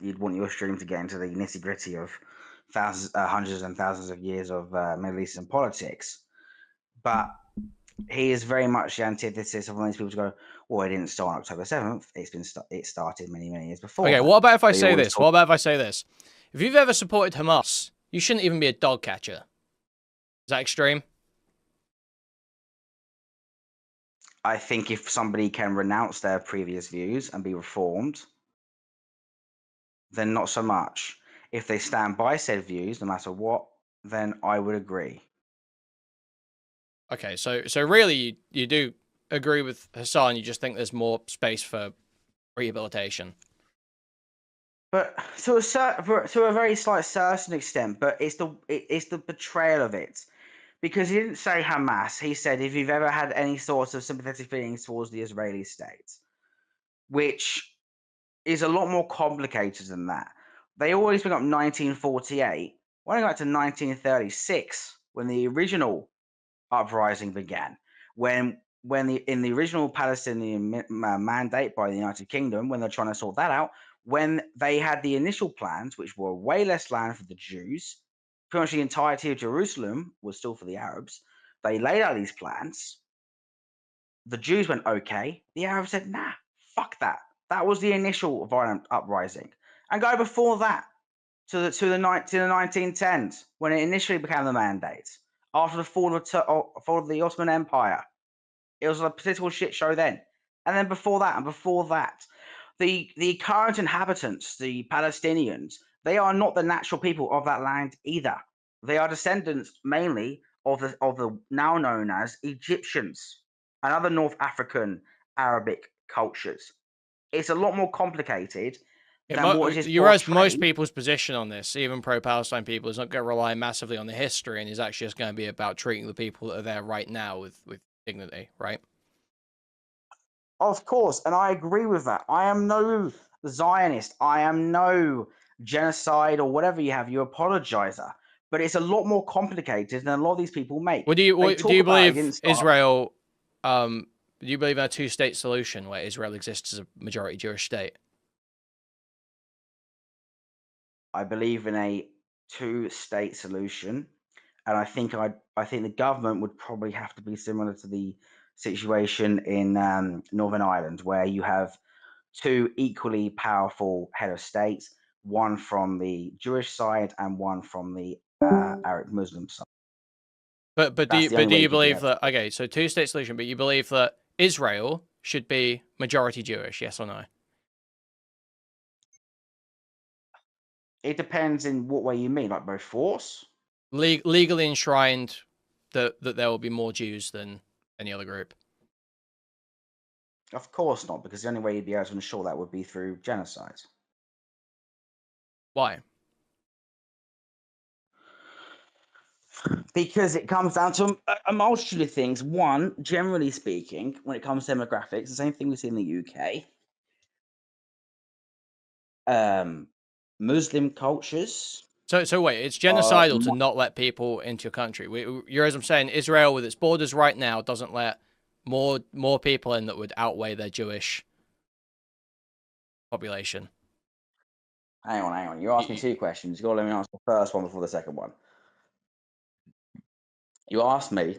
you'd want your stream to get into the nitty-gritty of hundreds and thousands of years of Middle Eastern politics. But he is very much the antithesis of one of these people to go, well, it didn't start on October 7th. It started many, many years before. Okay, what about if I say this? If you've ever supported Hamas, you shouldn't even be a dog catcher. Is that extreme? I think if somebody can renounce their previous views and be reformed, then not so much. If they stand by said views, no matter what, then I would agree. Okay, so really you do agree with Hasan, you just think there's more space for rehabilitation. But to a very slight certain extent, but it's the betrayal of it. Because he didn't say Hamas, he said if you've ever had any sort of sympathetic feelings towards the Israeli state, which is a lot more complicated than that. They always bring up 1948. When I got to 1936, when the original uprising began, when in the original Palestinian mandate by the United Kingdom, when they're trying to sort that out, when they had the initial plans, which were way less land for the Jews, pretty much the entirety of Jerusalem was still for the Arabs. They laid out these plans. The Jews went, okay. The Arabs said, nah, fuck that. That was the initial violent uprising. And go before that to the 1910s, when it initially became the mandate. After the fall of the Ottoman Empire. It was a political shit show then. And then before that, the current inhabitants, the Palestinians, they are not the natural people of that land either. They are descendants mainly of the now known as Egyptians and other North African Arabic cultures. It's a lot more complicated than what it is. You realize most people's position on this, even pro-Palestine people, is not going to rely massively on the history and is actually just going to be about treating the people that are there right now with dignity, right? Of course, and I agree with that. I am no Zionist. I am no genocide or whatever you have. You apologizer, but it's a lot more complicated than a lot of these people make. Well, do you believe Israel? Do you believe in a two-state solution where Israel exists as a majority Jewish state? I believe in a two-state solution, and I think the government would probably have to be similar to the situation in Northern Ireland, where you have two equally powerful head of states, one from the Jewish side and one from the Arab Muslim side. But do That's you, the only but do way you you could believe get that, okay, so two-state solution, but you believe that Israel should be majority Jewish, yes or no? It depends in what way you mean, like by force. Legally enshrined that there will be more Jews than any other group. Of course not, because the only way you'd be able to ensure that would be through genocide. Why? Because it comes down to a multitude of things. One, generally speaking, when it comes to demographics, the same thing we see in the UK. Muslim cultures. So wait, it's genocidal to not let people into your country. As I'm saying, Israel with its borders right now doesn't let more people in that would outweigh their Jewish population. Hang on. You asked me two questions. You got to let me answer the first one before the second one. You asked me,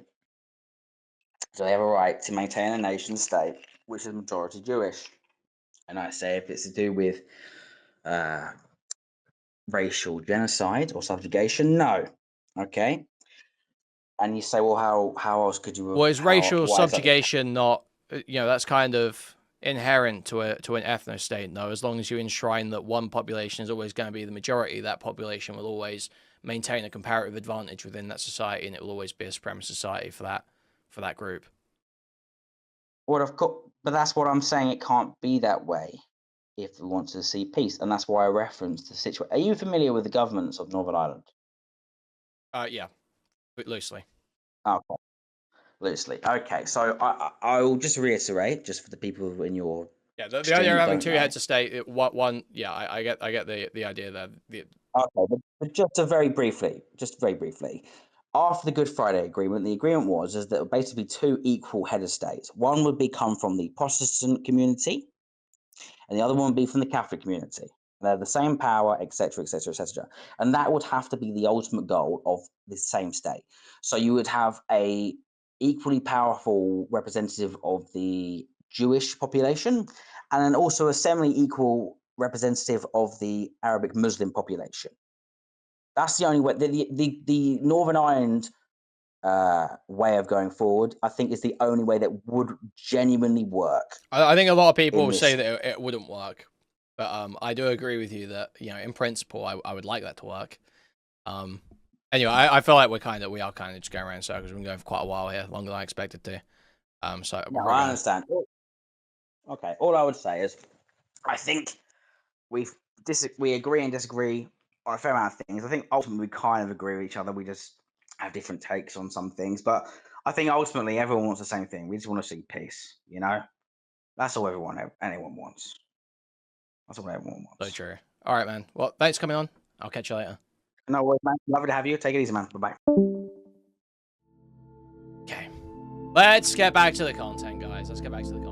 do they have a right to maintain a nation state which is majority Jewish? And I say if it's to do with racial genocide or subjugation, no. Okay. And you say, well, how else could you? Well, is racial subjugation not? That's kind of inherent to an ethno state. No, as long as you enshrine that one population is always going to be the majority, that population will always maintain a comparative advantage within that society, and it will always be a supremacist society for that group. Well, of course, but that's what I'm saying. It can't be that way if we want to see peace, and that's why I referenced the situation. Are you familiar with the governments of Northern Ireland? Yeah, loosely. Okay, loosely. Okay, so I will just reiterate, just for the people in your the idea of having two heads of state. One, yeah, I get the idea there. Okay, but just very briefly. After the Good Friday Agreement, the agreement was that there were basically two equal head of states. One would come from the Protestant community, and the other one would be from the Catholic community. They're the same power, etc., etc., etc. And that would have to be the ultimate goal of the same state. So you would have a equally powerful representative of the Jewish population, and then also a semi-equal representative of the Arabic Muslim population. That's the only way. The Northern Ireland way of going forward, I think, is the only way that would genuinely work. I think a lot of people will say that it wouldn't work, but I do agree with you that in principle I would like that to work. Anyway, I feel like we are kind of just going around in circles. We've been going for quite a while here, longer than I expected to. So no, I understand. Okay, all I would say is, I think we agree and disagree on a fair amount of things. I think ultimately we kind of agree with each other. We just have different takes on some things, but I think ultimately everyone wants the same thing. We just want to see peace. That's all anyone wants. That's what everyone wants. So true. All right, man. Well, thanks for coming on. I'll catch you later. No worries, man. Lovely to have you. Take it easy, man. Bye-bye. Okay. Let's get back to the content, guys. Let's get back to the content.